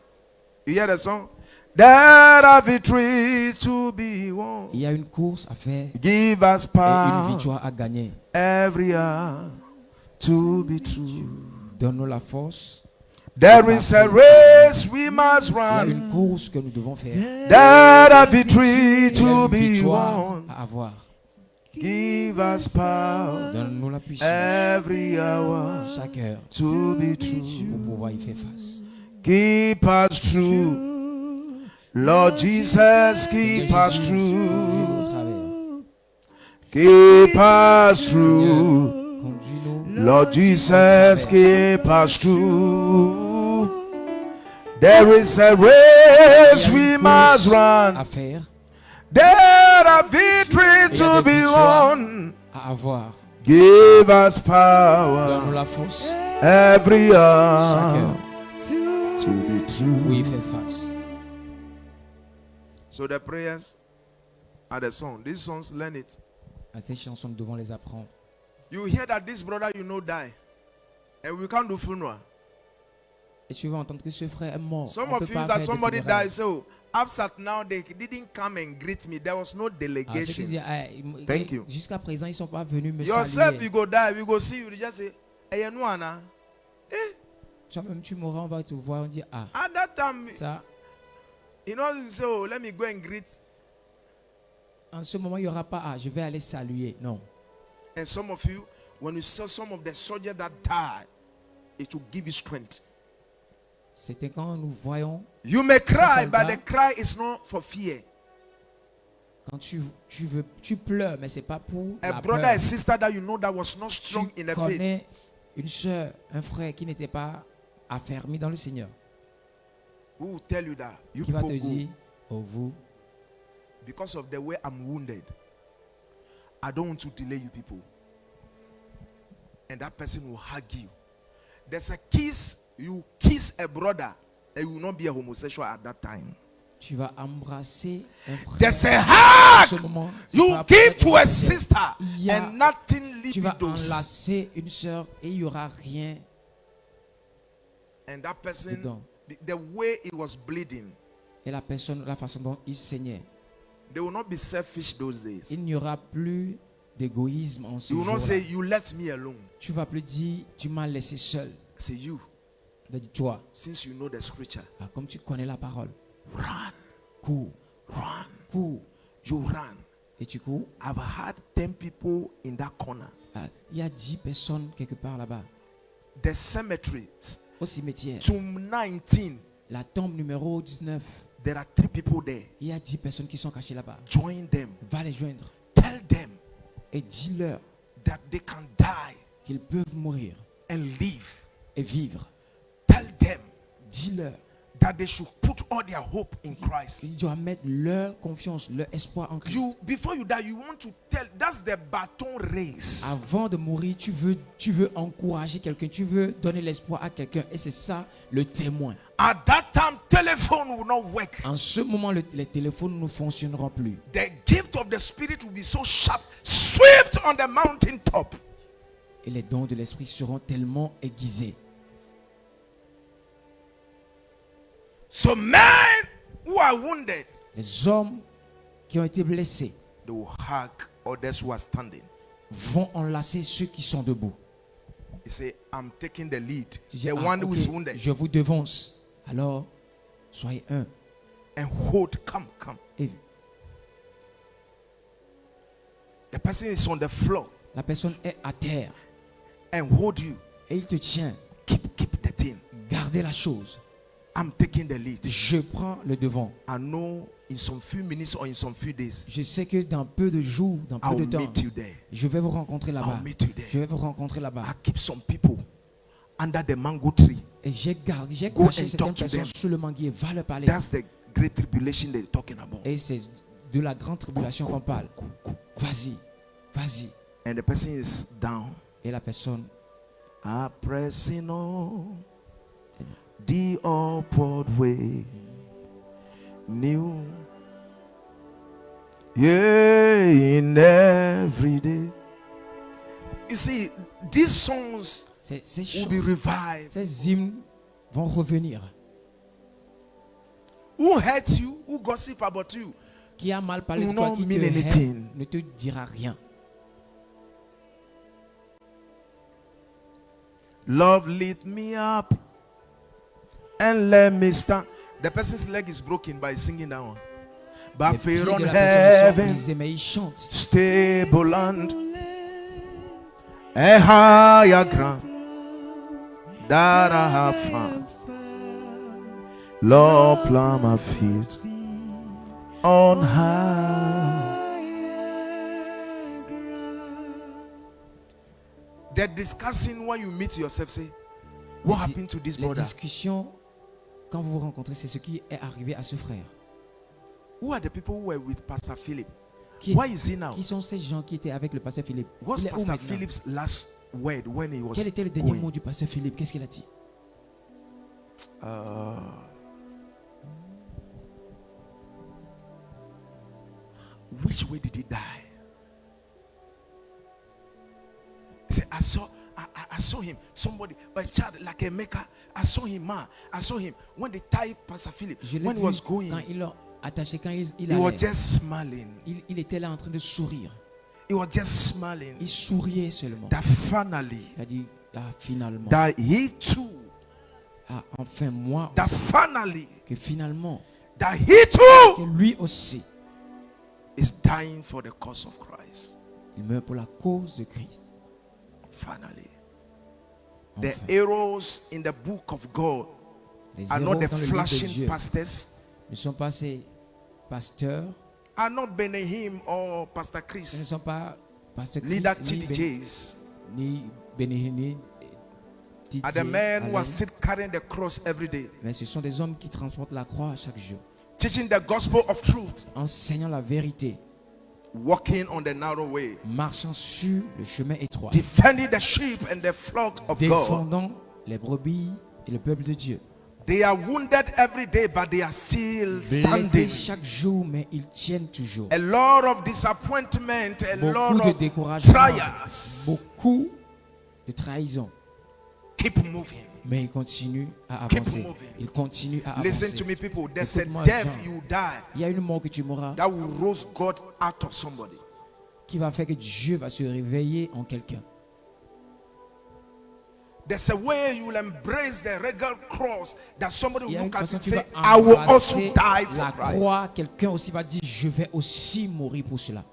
You hear the song? There are victories to be won. Il y a une course à faire Give us et une power victoire à gagner. every hour to be true. Donne-nous la force. There is a race we must Il y a run. une course que nous devons faire. There are victories Il y a to une be victoire won. à avoir. Give us power Donne-nous la puissance every hour chaque heure to be pour true. pouvoir y faire face. Keep us true. Lord Jesus, keep Seigneur us Jésus, true. conduis-nous au travers. Keep us true. Conduis-nous. Lord Jesus, keep us true. There is a race Il y a we une must course run. à faire, There are victories Il y a to des be victoires won. à avoir. Give us Donne-nous power la force every chaque hour heure to be pour y true. faire face. So the prayers are the song. These songs, learn it. À ces chansons, nous devons les apprendre. You hear that this brother you know die, and we can't do funeral. Et tu vas entendre que ce frère est mort. Some On of peut you pas that faire de somebody funérailles. died, so upset now they didn't come and greet me. There was no Ah, ceux qui delegation. disent, Thank you. jusqu'à présent, ils ne sont pas venus me Yourself, saluer. you go die, we go see you. You just say, hey, you know, Anna. Toi-même, tu mourras, on va te voir, on dit, ah, At that time, ça, You know, you say, oh, let me go and greet. En ce moment, il n'y aura pas, ah, je vais aller saluer. Non. And some of you, when you saw some of the soldiers that died, it will give you strength. C'était quand nous voyons, You may cry, but soldats- the cry is not for fear. quand tu pleures, mais ce n'est pas pour A la brother peur. and sister that you know that was not strong Tu in the faith. connais une soeur, un frère qui n'était pas affermi dans le Seigneur, Who will tell you that? You qui va te people go. dire, oh vous, Because of the way I'm wounded, I don't want to delay you people. And that person will hug you. There's a kiss, you kiss a brother, and you will not be a homosexual at that time. tu vas embrasser un frère. There's a En ce hug moment, tu you vas give être to a homosexuel. sister, Il y a- and nothing Tu vas libidos. enlacer une soeur et il n'y aura rien And that person, dedans. the way it was bleeding, Et la personne, la façon dont il saignait, they will not be selfish those days. il n'y aura plus d'égoïsme en ce You will not say, jour-là. you let me alone. Tu vas plus dire, tu m'as laissé seul. Say, you, Il dit, toi, since you know the scripture, ah, comme tu connais la parole, run, cours, run. cours. You run. Et tu cours. I've had 10 people in that corner. Ah, il y a 10 personnes quelque part là-bas. The cemetery, Au cimetière, tomb 19, la tombe numéro 19, there are 3 people there. il y a 10 personnes qui sont cachées là-bas. Join them. Va les joindre Tell them et dis-leur that they can die qu'ils peuvent mourir and live. et vivre. Tell them Dis-leur that they should put all their hope in Christ. qu'ils doivent mettre leur confiance, leur espoir en Christ. You, before you die, you want to tell, that's the baton race. Avant de mourir, tu veux encourager quelqu'un, tu veux donner l'espoir à quelqu'un. Et c'est ça le témoin. At that time, telephone will not work. En ce moment, les téléphones ne fonctionneront plus. The gift of the Spirit will be so sharp, swift on the mountain top. Et les dons de l'esprit seront tellement aiguisés. So men who are wounded, Les hommes qui ont été blessés they will hug others who are standing. vont enlacer ceux qui sont debout. He say, I'm taking the lead. Tu dis, The ah, one who ok, is wounded. je vous devance. Alors, soyez un. And hold, come. Et The person is on the floor la personne est à terre. and hold you. Et il te tient. Keep the thing. Gardez la chose. I'm taking the lead. Je prends le devant. I know in some few minutes or in some few days, Je sais que dans peu de jours, dans peu I'll de temps, meet you there. je vais vous rencontrer là-bas. I'll meet you there. Je vais vous rencontrer là-bas. I keep some people under the mango tree. Et j'ai Go caché and certaines talk to personnes them. sous le manguier. Va leur parler. That's the great tribulation they're talking about. Et c'est de la grande tribulation qu'on parle. Vas-y, vas-y. And the person is down. Et la personne, I'm pressing on the upward way. New. Yeah, in every day. You see, these songs ces will be chants, revived. ces hymnes vont revenir. Who hurts you? Who gossip about you? Qui a mal parlé de Will toi, not qui te mean hait, anything. ne te dira rien. Love, lift me up and let me stand. The person's leg is broken by singing that one. Les But pieds fear on de la personne sont heaven, brisés, mais ils chantent. stable land, a higher ground that I have found. Lord, plant my feet on high. The discussing when you meet yourself, say, what happened to this Les brother? discussions, quand vous vous rencontrez, c'est ce qui est arrivé à ce frère. Who are the people who were with Pastor Philip? Qui, Why is he now? qui sont ces gens qui étaient avec le pasteur Philippe? What's Il est où Pastor maintenant? Philip's last word when he was Quel était le dernier going? mot du pasteur Philippe? Qu'est-ce qu'il a dit? Which way did he die? He said, I saw him. Somebody, a child like a maker. I saw him, man. I saw him when they tied Pastor Philip. Je l'ai When he vu was going, quand ils l'ont attaché, quand il he was allait. just smiling. Il était là en train de sourire. He was just smiling. Il souriait seulement. That finally, Il a dit, ah, finalement, that he too, ah, enfin moi, that aussi, finally, que finalement, that he too que lui aussi, is dying for the cause of Christ. il meurt pour la cause de Christ. Finally, Enfin, the heroes in the book of God les are héros not the dans le livre de flashing Dieu pastors, ne sont pas ces pasteurs, are not Benahim or Pastor ce ne Chris, sont pas pasteur leader Christ, TDJs, ni Bénéhini, are the men who are still carrying the cross every day, mais ce sont des hommes qui transportent la croix chaque jour, teaching the gospel of truth, enseignant la vérité, walking on the narrow way, marchant sur le chemin étroit, defending the sheep and the flock of God. défendant les brebis et le peuple de Dieu. They are wounded every day, but they are still Blessés standing. chaque jour, mais ils tiennent toujours. A lot of disappointment, a lot Beaucoup de of découragement, trials. beaucoup de trahison. Keep moving. Mais ils continuent à Keep avancer. moving. Ils continuent à Listen to avancer. me, people. There's a Écoute-moi, death Jean. you die Il y a une mort que tu mourras that will roast God out of somebody. qui va faire que Dieu va se réveiller en quelqu'un. There's a way you will embrace the regal cross that somebody Il will y a une look at façon and que tu vas say, I will also embrasser die for la Christ. croix. Quelqu'un aussi va dire, je vais aussi mourir pour cela.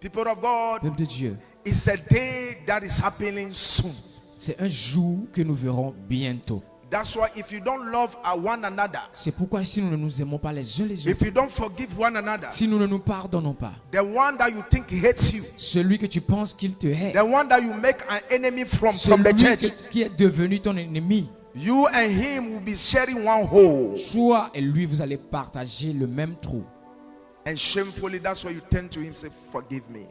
People of God, Peuple de Dieu, it's a day that is happening soon. c'est un jour que nous verrons bientôt. That's why if you don't love one another, C'est pourquoi si nous ne nous aimons pas les uns les if autres, you don't forgive one another, si nous ne nous pardonnons pas, the one that you think hates you, celui que tu penses qu'il te hait, the one that you make an enemy from celui the church, qui est devenu ton ennemi, you and him will be sharing one hole. toi et lui, vous allez partager le même trou. And shamefully, that's why you turn to him and say, forgive me.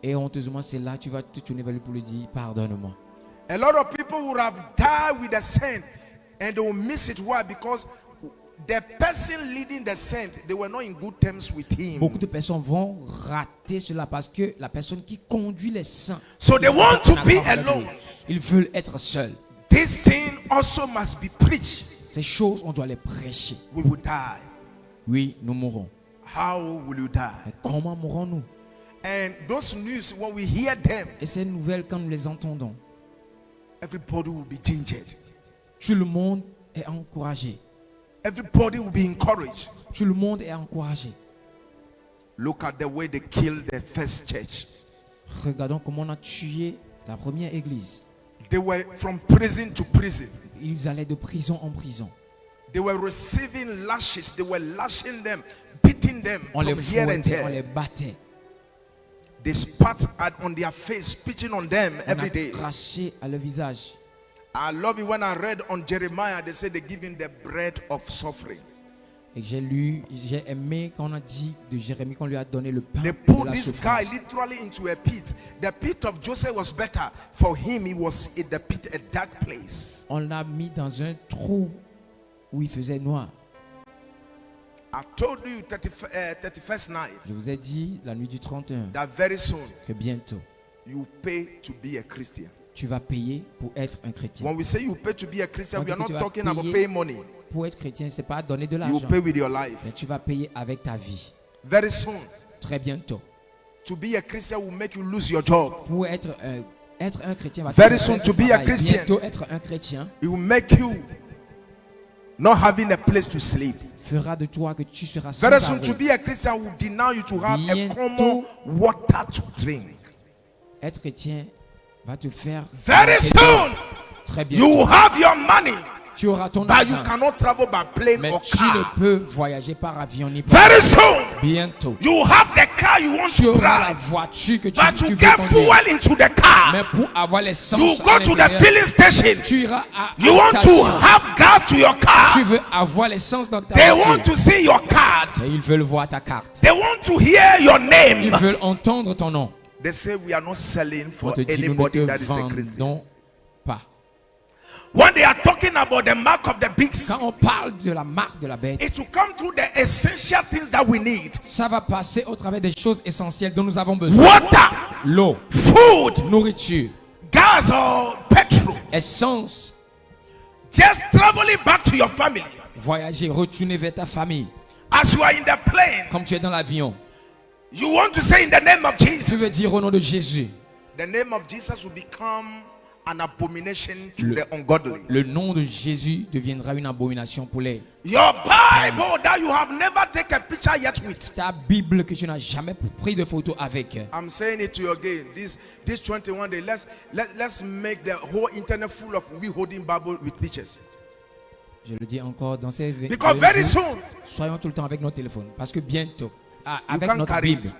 Et honteusement, c'est là que tu vas te tourner vers lui pour lui dire, pardonne-moi. A lot of people would have died with the saint and they will miss it. Why? Because the person leading the saint, they were not in good terms with him. Beaucoup de personnes vont rater cela parce que la personne qui conduit les saints, So they want to be alone. ils veulent être seuls. This thing also must be preached. Ces choses, on doit les prêcher. We will die. Oui, nous mourrons. How will you die? Mais comment mourrons-nous? And those news, when we hear them, Et ces nouvelles, quand nous les entendons, everybody will be gingered. tout le monde est encouragé. Everybody will be encouraged. Tout le monde est encouragé. Look at the way they killed the first church. Regardons comment on a tué la première église. They were from prison to prison. Ils allaient de prison en prison. They were receiving lashes. They were lashing them, beating them On les from here and fouettait, on les there. battait. They spat on their face, spitting on them On every a day. craché à leur visage. I love it when I read on Jeremiah, they said they give him the bread of suffering. Et j'ai aimé quand on a dit de Jérémie qu'on lui a donné le pain They de put la this souffrance. guy literally into a pit. The pit of Joseph was better. For him, he was in the pit, a dark place. On l'a mis dans un trou où il faisait noir. I told you 31st night Je vous ai dit la nuit du 31 that very soon que bientôt you pay to be a Christian. tu vas payer pour être un chrétien. When we say you pay to be a Christian, On we are dit que not tu vas talking about payer. paying money. Pour être chrétien, c'est pas donner de You l'argent, pay with your life. mais tu vas payer avec ta vie. Very soon, Très bientôt. to be a Christian will make you lose your job. Pour être un chrétien va te Very faire soon to un be a travail. Christian. Bientôt être un chrétien It will make you not having a place to sleep. fera de toi que tu seras sans Very soon abri. to be a Christian will deny you to have a Bientôt. common water to drink. Être chrétien va te faire Very manquer d'eau. soon, Très you bientôt. will have your money, Tu auras ton but you argent, cannot travel by plane mais or tu car. ne peux voyager par avion ni par Very soon, bientôt. you will have the car you want Tu to auras la drive, voiture que but tu to veux get conduire. fuel into the car, Mais pour avoir l'essence you à go to the l'intérieur, filling station. tu iras à You la want to station. have gas to your Tu car. veux avoir l'essence dans ta They voiture. want to see your card. Et ils veulent voir ta carte. They want to hear your Ils name. veulent entendre ton nom. They say we are not selling On for te dit, nous ne anybody te that is a Christian. vendons pas. When they are talking about the mark of the beast, Quand on parle de la marque de la bête, it will come through the essential things that we need. ça va passer au travers des choses essentielles dont nous avons besoin. Water, L'eau, food, nourriture, gas or petrol. essence, Just traveling back to your family. voyager, retourner vers ta famille. As you are in the plane, Comme tu es dans l'avion, you want to say in the name of tu Jesus. veux dire au nom de Jésus. The name of Jesus will become an abomination to the ungodly. Le nom de Jésus deviendra une abomination pour les. Your Bible that you have never taken a picture yet with. Ta Bible que tu n'as jamais pris de photo avec. I'm saying it to you again. This 21 days, let's make the whole internet full of we holding Bible with pictures. Je le dis encore dans ces Because very soon, soyons tout le temps avec nos téléphones. Parce que bientôt, avec can't notre carry Bible, it.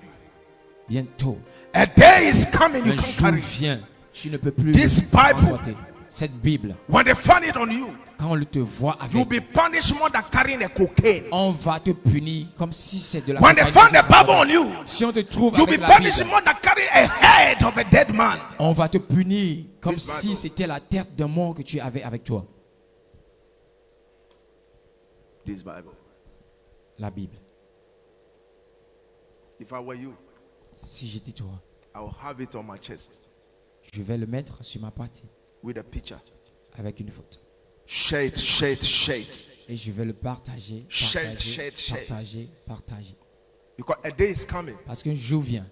bientôt, a day is coming, you un can't jour carry it. vient, tu ne peux plus This le Bible, transporter. Cette Bible, when they find it on you, quand on te voit you'll avec, be punished more than carrying a cocaine. on va te punir comme si c'est de la When they cocaïne find que the tu Bible transportes. on you, Si on te trouve you'll be avec la punished Bible, more than carrying a head of a dead man. on va te punir comme This si Bible. c'était la tête d'un mort que tu avais avec toi. This Bible. La Bible. If I were you, Si j'étais toi, I will have it on my chest je vais le mettre sur ma poitrine with a picture. avec une photo. Share it, share it, share it. Et je vais le partager, Share, partager, share. partager, partager. Because a day is coming. Parce qu'un jour vient,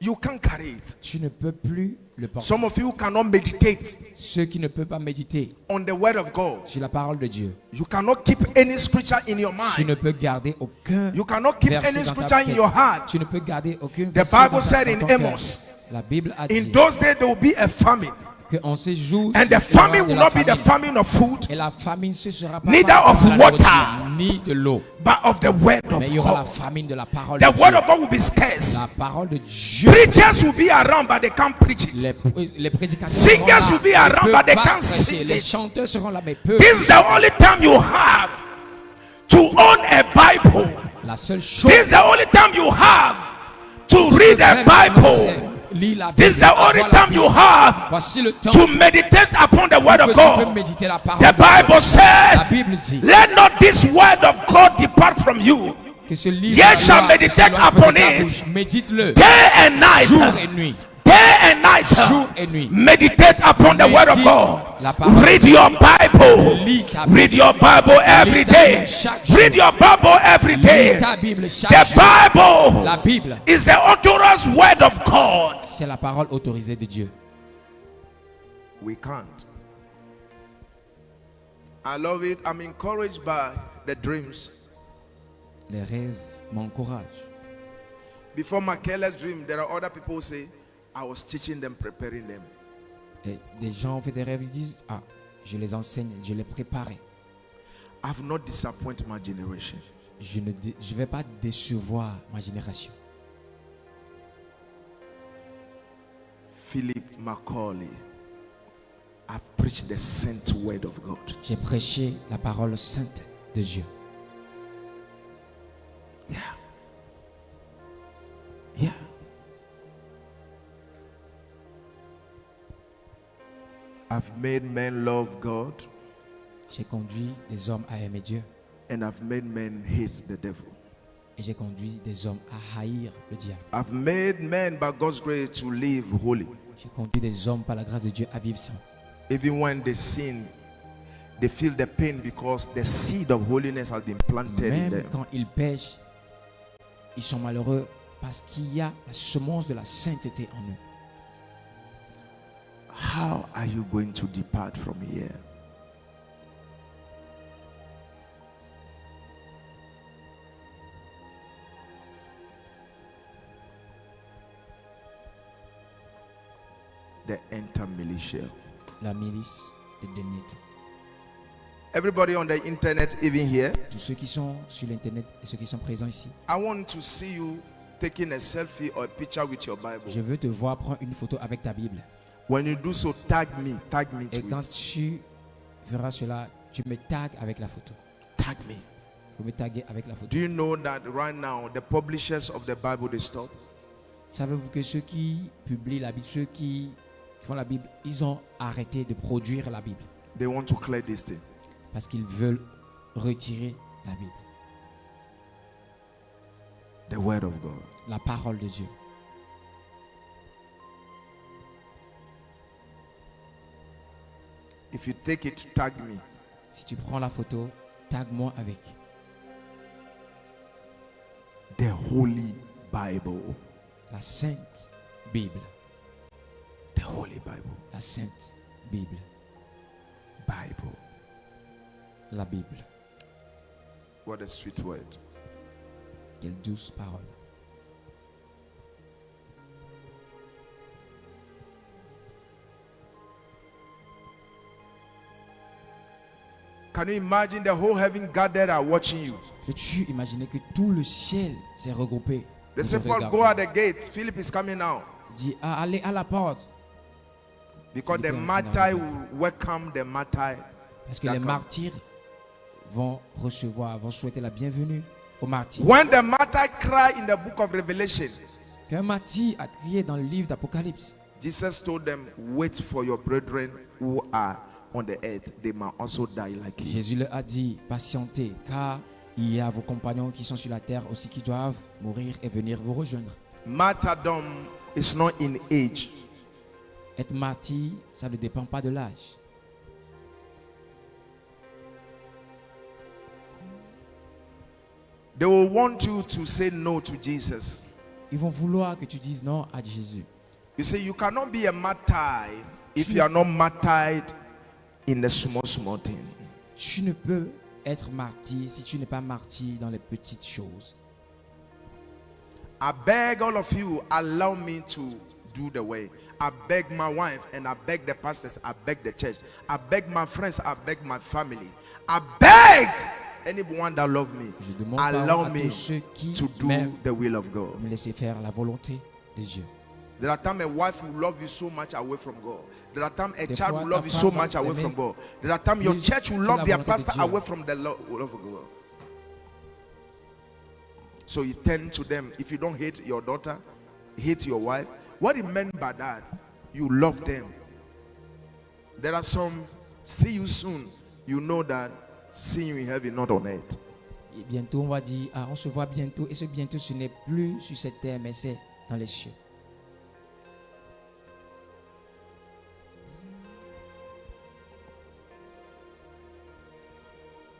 You can't carry it. tu ne peux plus le porter. Some of you cannot meditate Ceux qui ne peuvent pas méditer on the word of God. sur la parole de Dieu, You cannot keep any scripture in your tu ne mind. peux garder aucun You cannot keep verset any dans ta scripture in tête. your heart. Tu ne peux garder aucun The verset Bible dans said dans in ton cœur. Amos, La Bible a in dit those days there will be a famine. qu'en ces jours, And the il y aura famine de will la not be the famine. famine of food, Et la famine, ce sera pas Neither par of la water. nourriture, ni de l'eau. but of the word of Mais il y aura la God. famine de la parole The de word Dieu. of God will be scarce. La parole de Dieu. Preachers will be around, but they can't preach it. Les prédicateurs Singers seront là, will be mais around, peuvent but they pas can't prêcher. sing Les it. chanteurs seront là, mais peu. This is the only time you have to own a Bible. La seule chose This is the only time you have to que read a faire maintenant, c'est Bible. lire la This is Bible, the only avoir la time you Bible. have Voici le temps to meditate upon the word que of tu peux God. méditer la parole The de Dieu. Bible La said, Bible dit let not this word of God depart from you. que ce livre Yes, de la shall loi meditate s'éloigne pas upon de ta it. bouche. Médite-le Day and night. jour et nuit. Day and night. Jour et nuit. Meditate upon the word of Médite God. la parole Read de your Bible. Lis ta Bible. Read your Bible every ta day. Bible chaque jour. Read your Bible every Lis day. ta Bible chaque The jour. La Bible Bible, is the authorized word of God. c'est la parole autorisée de Dieu. We can't. I love it. I'm encouraged by the dreams. Les rêves m'encouragent. Before my careless dream, there are other people who say, I was teaching them, preparing them. Et des gens ont fait des rêves, ils disent, ah, je les enseigne, je les prépare. I've not disappointed my generation. Je ne vais pas décevoir ma génération. Philip Macaulay, I've preached the sent word of God. J'ai prêché la parole sainte de Dieu. Yeah. Yeah. I've made men love God, J'ai conduit des hommes à aimer Dieu. and I've made men hate the devil. Et j'ai conduit des hommes à haïr le diable. I've made men by God's grace to live holy. J'ai conduit des hommes par la grâce de Dieu à vivre saint. Even when they sin, they feel the pain because the seed of holiness has been planted in Même them. quand ils pêchent, ils sont malheureux parce qu'il y a la semence de la sainteté en eux. How are you going to depart from here? The enter militia. La milice des derniers temps. Everybody on the internet, even here, Tous ceux qui sont sur l'internet et ceux qui sont présents ici, I want to see you taking a selfie or a picture with your Bible. je veux te voir prendre une photo avec ta Bible. When you do so, tag me Et to quand it. tu feras cela, tu me tags avec la photo. Tag me. Vous me taguer avec la photo. Do you know that right now the publishers of the Bible they stop? Savez-vous que ceux qui publient la Bible, ceux qui font la Bible, ils ont arrêté de produire la Bible They want to clear this thing. parce qu'ils veulent retirer la Bible, The word of God. la parole de Dieu. If you take it, tag me. Si tu prends la photo, tag-moi avec The Holy Bible. la Sainte Bible. The Holy Bible. La Sainte Bible. Bible. La Bible. What a sweet word. Quelle douce parole. Can you imagine the whole heaven gathered are watching you? Peux-tu imaginer que tout le ciel s'est regroupé? They pour say, te Paul, regarder? go at the gate. Philip is coming now. Dis, ah, allez à la porte. Because the Philippe est martyr arrivé. will welcome the martyr. Parce que les D'accord. martyrs vont recevoir, vont souhaiter la bienvenue aux martyrs. When the martyr cried in the book of Revelation, Qu'un martyr a crié dans le livre d'Apocalypse. Jesus told them, wait for your brethren who are on the earth. They might also die like you. Jésus leur a dit, patientez, car il y a vos compagnons qui sont sur la terre aussi qui doivent mourir et venir vous rejoindre. Martyrdom is not in age. Être martyr, ça ne dépend pas de l'âge. They will want you to say no to Jesus. Ils vont vouloir que tu dises non à Jésus. You say you cannot be a martyr if you are not martyred in the small thing. Tu ne peux être martyr si tu n'es pas martyr dans les petites choses. I beg all of you, allow me to do the way. I beg my wife and I beg the pastors, I beg the church, I beg my friends, I beg my family. I beg anyone that love me, Je demande allow pardon à me tous ceux qui to do m'aiment the will of God. me laisser faire la volonté de Dieu. There are times a wife will love you so much away from God. There are times a Des child fois, will ta love you so femme much va away t'aimer from God. There are times your plus church will que love la their volonté de pastor Dieu. away from the love of God. So you tend to them. If you don't hate your daughter, hate your wife. What it meant by that, you love them. There are some, see you soon. You know that see you in heaven, not on earth. Et bientôt, on va dire, ah, on se voit bientôt. Et ce bientôt, ce n'est plus sur cette terre, mais c'est dans les cieux.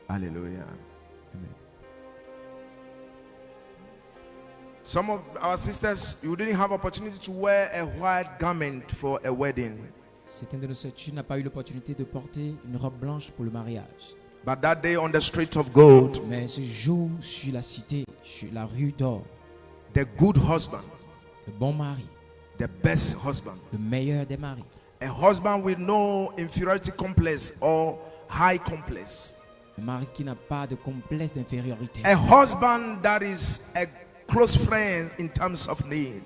Hallelujah. Amen. Some of our sisters, you didn't have opportunity to wear a white garment for a wedding. Certains de nos sœurs, tu n'as pas eu l'opportunité de porter une robe blanche pour le mariage. But that day on the street of gold, Mais ce jour, sur la cité, sur la rue d'or, the good husband, le bon mari, the best husband, le meilleur des maris, a husband with no inferiority complex or high complex, un mari qui n'a pas de complexe d'infériorité, a husband that is a close friend in terms of need.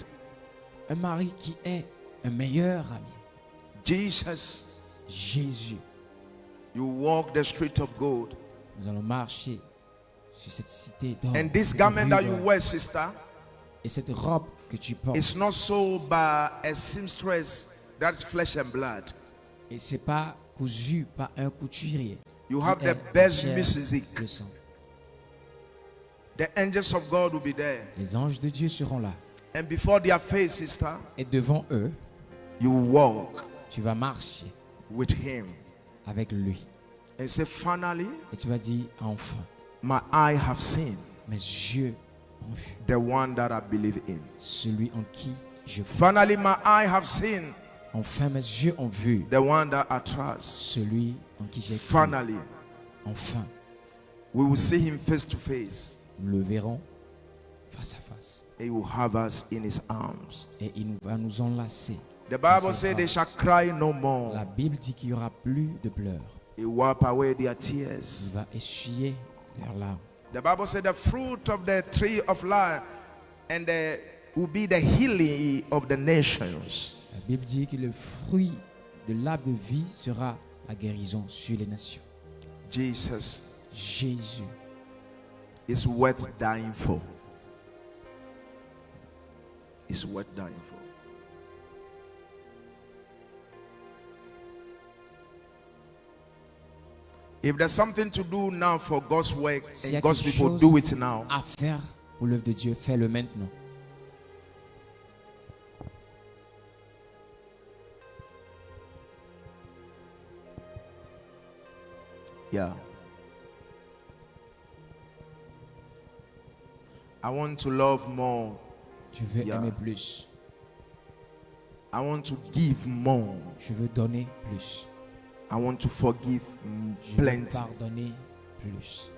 un mari qui est un meilleur ami. Jesus, Jésus, you walk the street of gold, nous allons marcher sur cette cité d'or. and this cette garment rue that you d'or. wear, sister, Et cette robe que tu portes, it's not sold by a seamstress that's flesh and blood. et c'est pas cousu par un couturier. You qui have est the best chair, music. le sang. The angels of God will be there, Les anges de Dieu seront là. and before their face, sister, Et devant eux, you walk tu vas marcher with Him avec lui. and say, finally, Et tu vas dire, enfin, my eye have seen mes yeux ont vu the one that I believe in. celui en qui je crois. Finally, my eye have seen Enfin, mes yeux ont vu the one that I trust. celui en qui j'ai cru. Finally, Enfin, we will see Him face to face, nous le verrons face à face. and He will have us in His arms. Et il va nous enlacer. The Bible says they shall cry no La more. Bible dit qu'il n'y aura plus de pleurs. He wipe away their Il tears. va essuyer leurs larmes. The Bible said the fruit of the tree of life and the will be the healing of the nations. La Bible dit que le fruit de l'arbre de vie sera la guérison sur les nations. Jesus Jésus is worth dying for. It's worth dying for. If there's something to do now for God's work S'il y a and God's quelque people, chose do it now. à faire pour l'œuvre de Dieu, fais-le maintenant. Yeah. I want to love more. Je veux Yeah. aimer plus. I want to give more. Je veux donner plus. I want to forgive Je veux plenty, pardonner plus,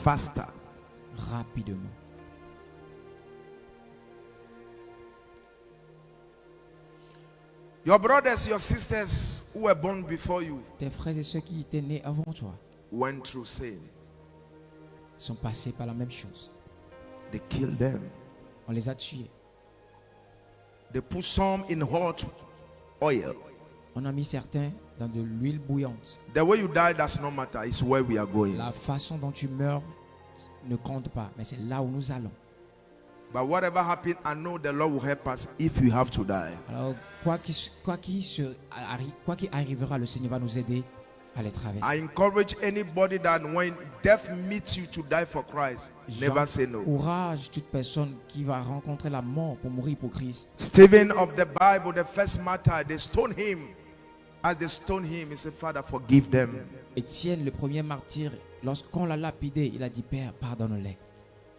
faster. rapidement. Your brothers, your sisters who were born before you Tes frères et ceux qui étaient nés avant toi went through sin. sont passés par la même chose. They killed them. On les a tués. They put some in hot oil. On a mis certains dans de l'huile bouillante. The way you die does not matter. It's where we are going. La façon dont tu meurs ne compte pas, mais c'est là où nous allons. But whatever happened, I know the Lord will help us if we have to die. Alors, quoi qu'il arrivera, le Seigneur va nous aider à les I traverser. encourage anybody that when death meets you to die for Christ, never say no. J'encourage toute personne qui va rencontrer la mort pour mourir pour Christ. Stephen of the Bible, the first martyr, they stoned him. As they stoned him, he said, Father, forgive them. Étienne, le premier martyr, lorsqu'on l'a lapidé, il a dit, Père, pardonne-les.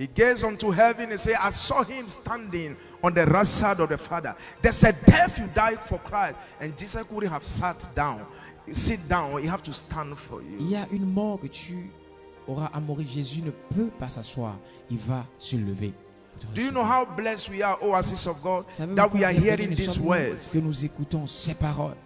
He gazed unto heaven and said, I saw him standing on the right side of the Father. They said, death, you died for Christ. And Jesus couldn't have sat down. Sit down, he have to stand for Il you. y a une mort que tu auras à mourir. Jésus ne peut pas s'asseoir. Il va se lever. pour te Do you know recevoir. how blessed we are, Oasis of God, Savez-vous that we are combien hearing nous these sommes words? que nous écoutons ces paroles?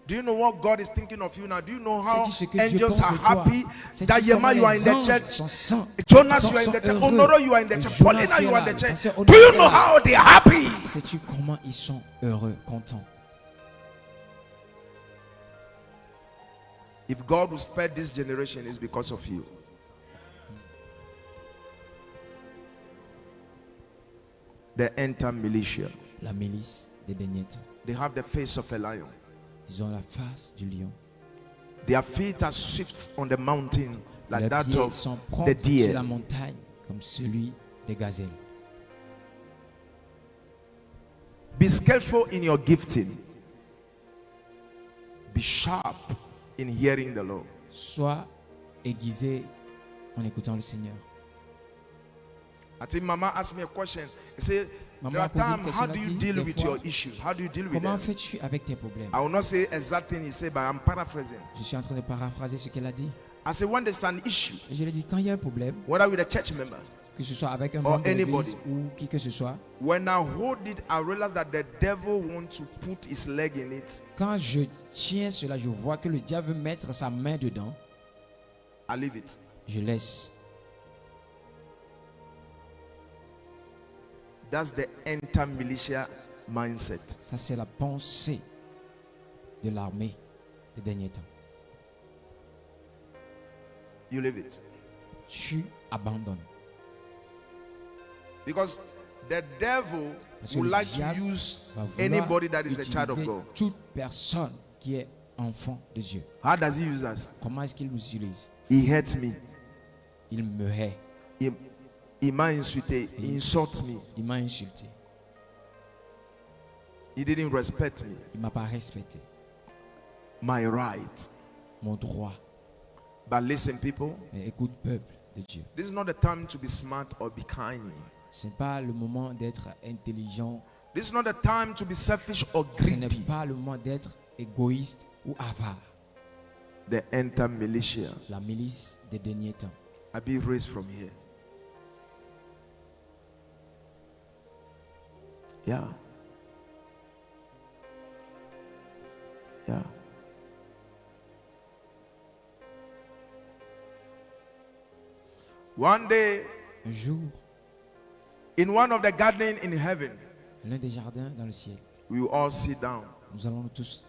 Do you know what God is thinking of you now? Do you know how Sais-tu ce que Dieu angels pense are de toi? happy Sais-tu that comment Yema, you are les in the anges church? sont Jonas, sont- you are in the sont church. heureux. Honoro, you are in the church. Jonas, Paulina, tu you es are in là. the church. Pasteur Do Honoro you est know là. how they are happy? Sais-tu comment ils sont heureux, contents? If God will spare this generation, it's because of you. They enter militia. La milice des derniers temps. They have the face of a lion. Ils ont la face du lion. Their feet are swift on the mountain like Leurs that pieds of sont the prompts sur la deer. montagne comme celui des gazelles. Be skillful in your gifting. Be sharp in hearing the Lord. Sois aiguisé en écoutant le Seigneur. I think Mama asked me a question. He said, Maman there a are posé une times, question, how elle a do you dit, deal des with fois, your issues? How do you deal with Comment them? fais-tu avec tes problèmes? I will not say exact thing he said, but I'm paraphrasing. Je suis en train de paraphraser ce qu'elle a dit. I said, when there's an issue, Et je lui ai dit, quand il y a un problème, whether with a church member, que ce soit avec un Or membre de l'église anybody. ou qui que ce soit, when I hold it, I realize that the devil wants to put his leg in it. quand je tiens cela, je vois que le diable veut mettre sa main dedans, I leave it. je laisse. That's the enter militia mindset. Ça, c'est la pensée de l'armée des derniers temps. You leave it. Tu abandonnes. Because the devil Parce que would le like to diable use va vouloir anybody that is a child of utiliser God. toute personne qui est enfant de Dieu. How does he use us? Comment est-ce qu'il nous utilise? He hates me. Il me hait. Il m'a insulté. He insults me. Il m'a insulté. He didn't respect me. Il ne m'a pas respecté. My right. Mon droit. But listen, people, Mais écoute, peuple de Dieu. this is not the time to be smart or be kind. Ce n'est pas le moment d'être intelligent. This is not the time to be selfish or Ce n'est greedy. pas le moment d'être égoïste ou avare. The enter militia. La milice des derniers temps. I be raised from here. Yeah. Yeah. One day, Un jour, in one of the gardens in heaven, l'un des jardins dans le ciel, we will all sit down. nous allons tous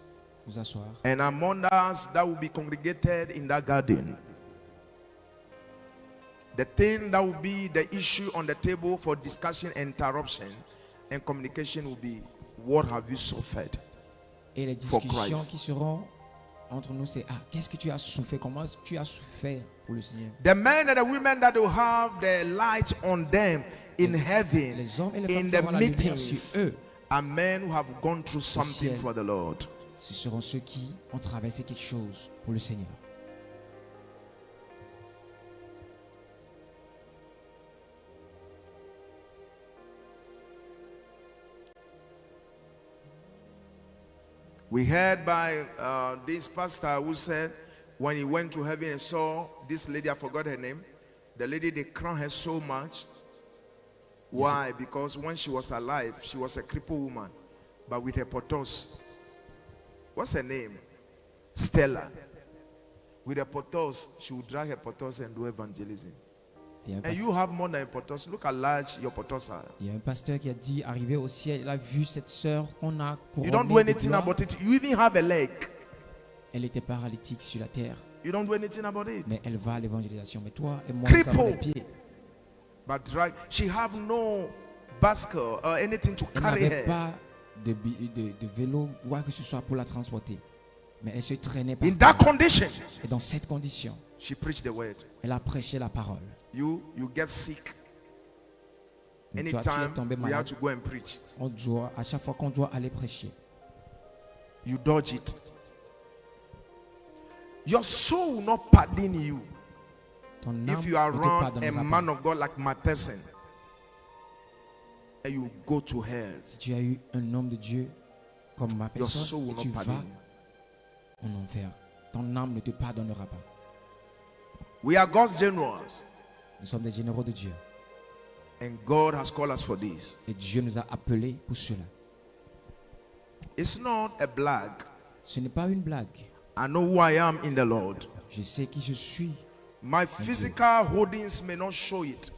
nous asseoir. And among us that will be congregated in that garden, the thing that will be the issue on the table for discussion, interruption, and communication will be, what have you suffered? Et les For discussions Christ. qui seront entre nous, c'est qu'est-ce que tu as souffert? Comment tu as souffert pour le Seigneur? The men and the women that will have the light on them in heaven, Les hommes et les in femmes qui the auront la lumière meetings, sur eux, are men who have gone through something ciel. for the Lord. ce seront ceux qui ont traversé quelque chose pour le Seigneur. We heard by this pastor who said when he went to heaven and saw this lady, I forgot her name. The lady, they crowned her so much. Why? Because when she was alive, she was a crippled woman. But with her potos, what's her name? Stella. With her potos, she would drag her potos and do evangelism. And you have more than a potos. Look how large your potos are. Il y a un pasteur qui a dit, arrivé au ciel, il a vu cette sœur qu'on a You don't do couronnée de anything gloire. about it. You even have a leg. Elle était paralytique sur la terre, You don't do anything about it. mais elle va à l'évangélisation. Mais toi et moi, nous avons les Cripple. pieds. But drag, she have no basket or anything to Elle carry n'avait her. pas de vélo, ou quoi que ce soit pour la transporter. Mais elle se traînait par In that terre. condition, Et dans cette condition, she preached the word. elle a prêché la parole. You get sick. Mais toi, tu es Anytime tombé we have malade. to go and preach, On doit, à chaque fois qu'on doit aller prêcher, you dodge it. Your soul will not pardon you ton âme if you are ne te around a pardonnera man pas. of God like my person, and you go to hell. Si tu as eu un homme de Dieu comme ma Your soul personne will et tu not vas pardon you. en enfer, ton âme ne te pardonnera pas. We are God's generals, Nous sommes des généraux de Dieu. and God has called us for this. Et Dieu nous a appelés pour cela. It's not a blague. Ce n'est pas une blague. I know who I am in the Lord. Je sais qui je suis. My physical holdings may not show it.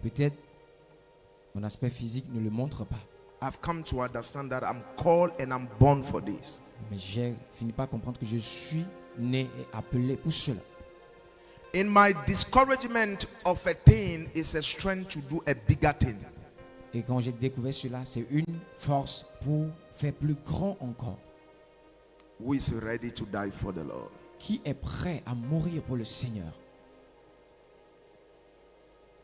Peut-être mon aspect physique ne le montre pas. I've come to understand that I'm called and I'm born for this. Mais j'ai fini par comprendre que je suis né et appelé pour cela. In my discouragement of a thing is a strength to do a bigger thing. Et quand j'ai découvert cela, c'est une force pour faire plus grand encore. Who is ready to die for the Lord? Qui est prêt à mourir pour le Seigneur?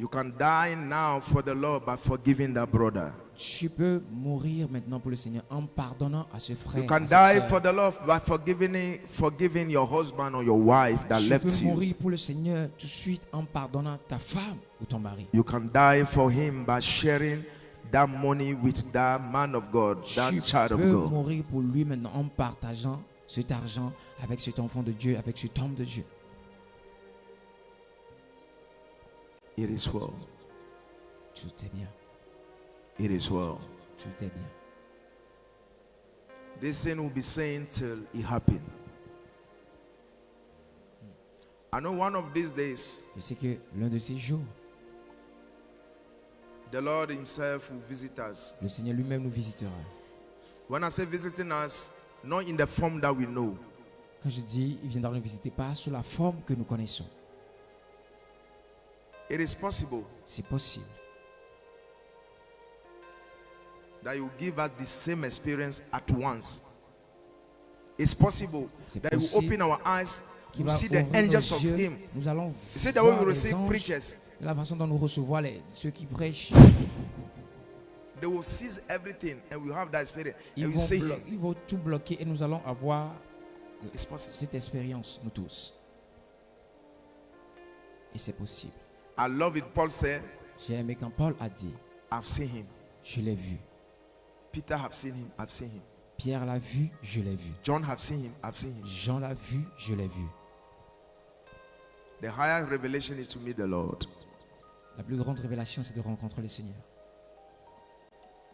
You can die now for the Lord by forgiving that brother. Tu peux mourir maintenant pour le Seigneur en pardonnant à ce frère. You can à cette die sœur. for the Lord by forgiving your husband or your wife that Tu left peux you. mourir pour le Seigneur tout de suite en pardonnant ta femme ou ton mari. You can die for him by sharing that money with that man of God, that Tu child of peux God. mourir pour lui maintenant en partageant cet argent avec cet enfant de Dieu, avec cet homme de Dieu. It is well. Tout est bien, It is well. tout est bien. This thing will be saying till it happen. I know one of these days, Je sais que l'un de ces jours, the Lord himself will visit us. le Seigneur lui-même nous visitera. When I say visiting us, not in the form that we know. Quand je dis il viendra nous visiter, pas sous la forme que nous connaissons. It is possible C'est possible that you give us the same experience at once. It's possible C'est that you possible open our eyes qu'il to va see the ouvrir angels nos of yeux. him. Nous allons You see the way we voir les receive anges, preachers. la façon dont nous recevons ceux qui prêchent. They will seize everything and we have that experience. Ils And we vont, say him. ils vont tout bloquer et nous allons avoir It's possible. cette expérience, nous tous. Et c'est possible. I love it. Paul said, J'ai aimé quand Paul a dit, I've seen him. je l'ai vu. Peter have seen him. I've seen him. Pierre l'a vu, je l'ai vu. John have seen him. I've seen him. Jean l'a vu, je l'ai vu. The higher revelation is to meet the Lord. La plus grande révélation, c'est de rencontrer le Seigneur.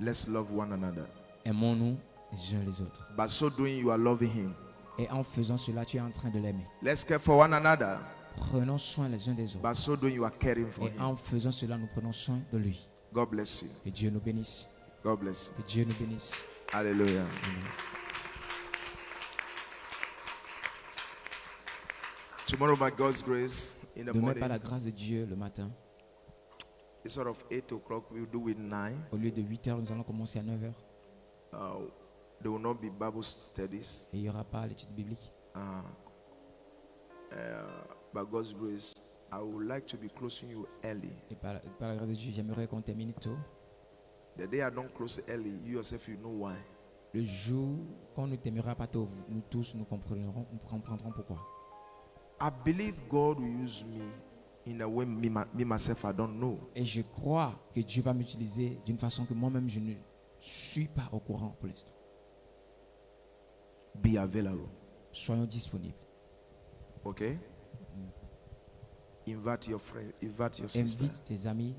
Let's love one another. Aimons-nous les uns les autres. By so doing, you are loving him. Et en faisant cela, tu es en train de l'aimer. Let's care for one another. Prenons soin les uns des autres. By so doing, you are caring for Et him. en faisant cela, nous prenons soin de lui. God bless you. Que Dieu nous bénisse. God bless you. Que Dieu nous bénisse. Hallelujah. Tomorrow, by God's grace, in the Demain, morning, par la grâce de Dieu, le matin, instead of 8 o'clock, we'll do it 9. au lieu de 8 heures, nous allons commencer à 9 heures. There will not be Bible studies. Et il n'y aura pas l'étude biblique. By God's grace, I would like to be closing you early. Et par la grâce de Dieu, j'aimerais qu'on termine tôt. The day I don't close early, you yourself, you know why. Le jour qu'on ne t'aimera pas tôt, nous tous nous comprendrons pourquoi. I believe God will use me in a way me myself I don't know. Et je crois que Dieu va m'utiliser d'une façon que moi-même je ne suis pas au courant pour l'instant. Be available. Soyons disponibles. Okay? Invite your friend, invite your sister. Invite tes amis,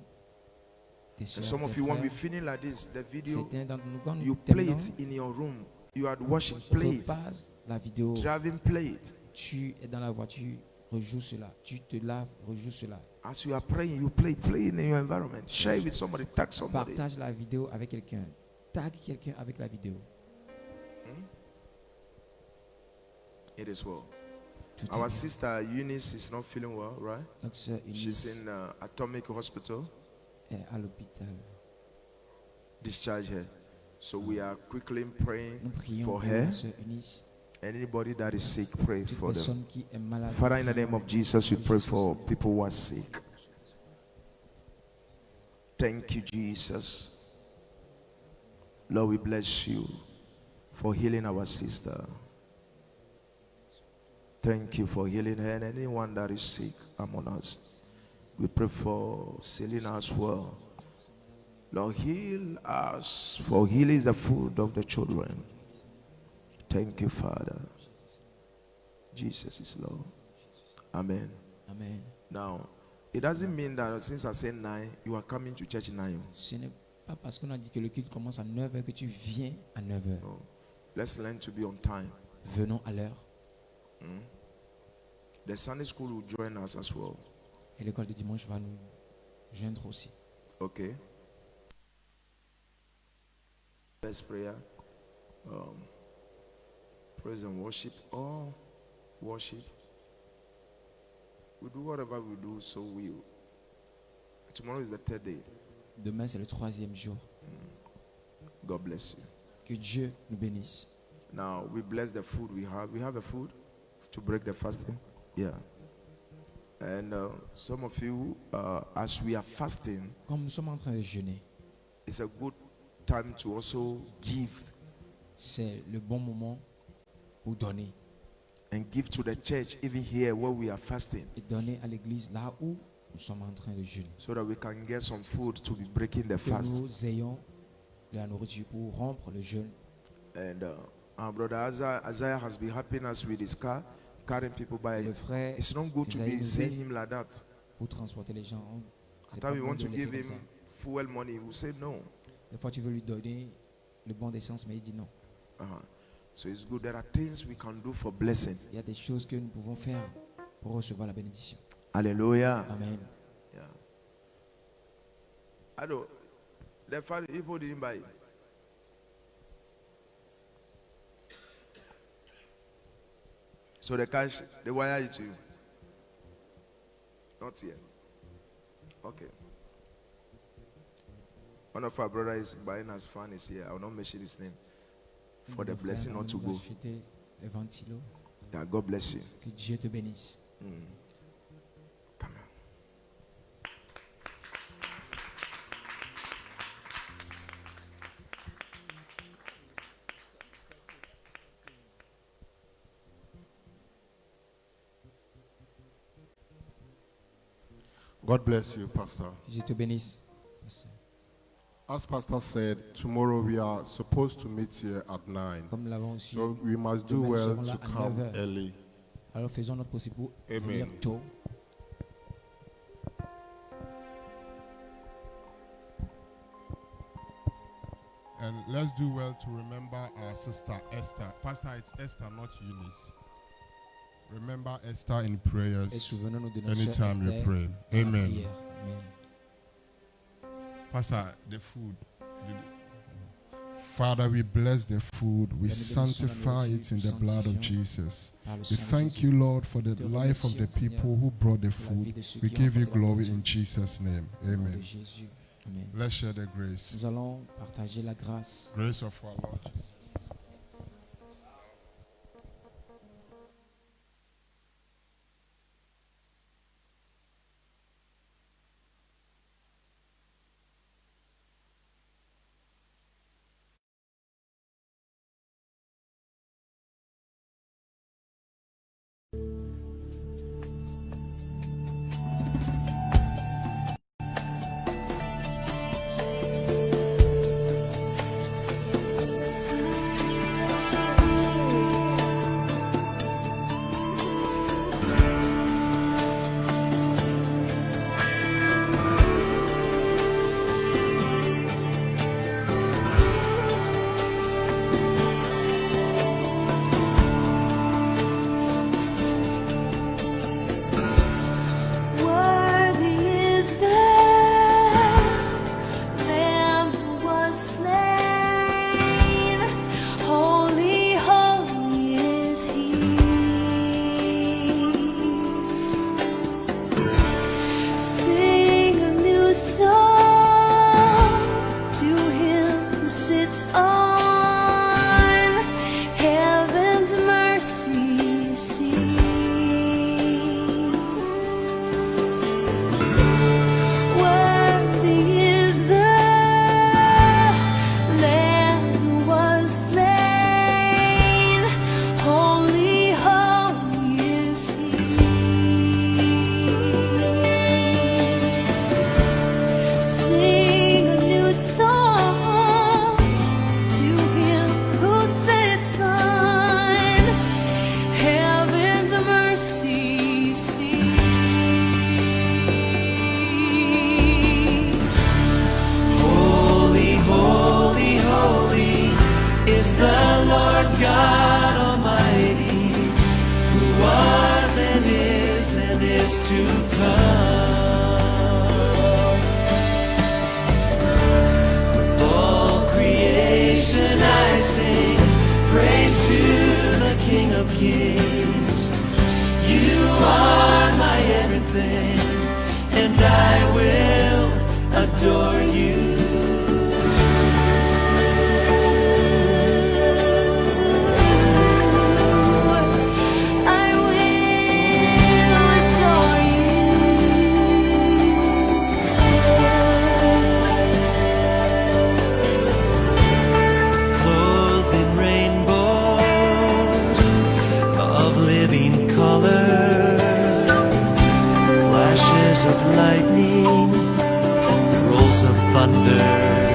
tes And soeurs, some of tes you won't be frères. feeling like this. The video, Certains d'entre nous, quand nous you play terminons, it in your room. You are washing, play it. repasse la vidéo. Driving, play it. Tu es dans la voiture, rejoue cela. Tu te laves, rejoue cela. As you are praying, you play it in your environment. Share it with somebody, tag somebody. Partage la vidéo avec quelqu'un. Tag quelqu'un avec la vidéo. It is well. Tout est Our bien. sister Eunice is not feeling well, right? Notre sœur She's Eunice in Atomic Hospital. est à l'hôpital. Discharge her. So we are quickly praying Nous prions for pour her. la sœur Eunice. And anybody that is sick, pray Toute for them. personne qui est malade. Father, in the name of Jesus, we pray for people who are sick. Thank you, Jesus. Lord, we bless you for healing our sister. Thank you for healing her and anyone that is sick among us. We pray for Selena as well. Lord, heal us, for healing is the food of the children. Thank you, Father. Jesus is Lord. Amen. Amen. Now, it doesn't mean that since I said 9, you are coming to church 9. Ce n'est pas parce qu'on a dit que le culte commence à 9h que tu viens à 9h. No. Let's learn to be on time. Venons à l'heure. The Sunday school will join us as well. Et l'école de dimanche va nous joindre aussi. Okay? Let's prayer. Praise and worship. Oh, worship. We do whatever we do, so we. Tomorrow is the third day. Demain, c'est le 3e jour. God bless you. Que Dieu nous bénisse. Now we bless the food we have. We have a food to break the fasting. Yeah. And some of you, as we are fasting, Comme nous sommes en train de jeûner, it's a good time to also give c'est le bon moment pour donner. and give to the church, even here where we are fasting, Et donner à l'église là où nous sommes en train de jeûner. so that we can get some food to be breaking the Que fast. nous ayons de la nourriture pour rompre le jeûne. And our brother Isaiah has been helping us with his car, carrying people by. Le frère, It's not good to Isaiah be nous seeing aide him like that. pour transporter les gens. C'est After pas we bon want de to le laisser give comme him ça. fuel money, we say no. Des fois, tu veux lui donner le bon d'essence, mais il dit non. So it's good. There are things we can do for blessing. Il y a des choses que nous pouvons faire pour recevoir la bénédiction. Hallelujah. Amen. Yeah. I don't. The father people didn't buy it. So the cash, they wire it to you. Not yet. Okay. One of our brothers is buying us fan is here. I will not mention his name. For the Mon frère blessing not to nous a go. acheté le ventilo. Yeah, God bless you. Que Dieu te bénisse. Come on. God bless you, Pastor. Que Dieu te bénisse. As Pastor said, tomorrow we are supposed to meet here at 9. Comme nous l'avons su, So we must do Demain, nous well serons là to à come 9 heures. early. alors faisons notre possible pour Amen. venir tôt. And let's do well to remember our sister Esther. Pastor, it's Esther, not Eunice. Remember Esther in Et prayers souvenons-nous de notre sœur anytime you Esther pray. dans la Amen. prière. Amen. Pastor, the food. Father, we bless the food. We sanctify it in the blood of Jesus. Par le We sang de thank Jésus. you, Lord, for the life of the people who brought the Pour la vie food. de ceux We qui ont give you apporté la glory nourriture. in Jesus' name. Au nom de Amen. Jésus. Amen. Let's share the grace. Nous allons partager la grâce. Grace of our Lord Jesus. thunder.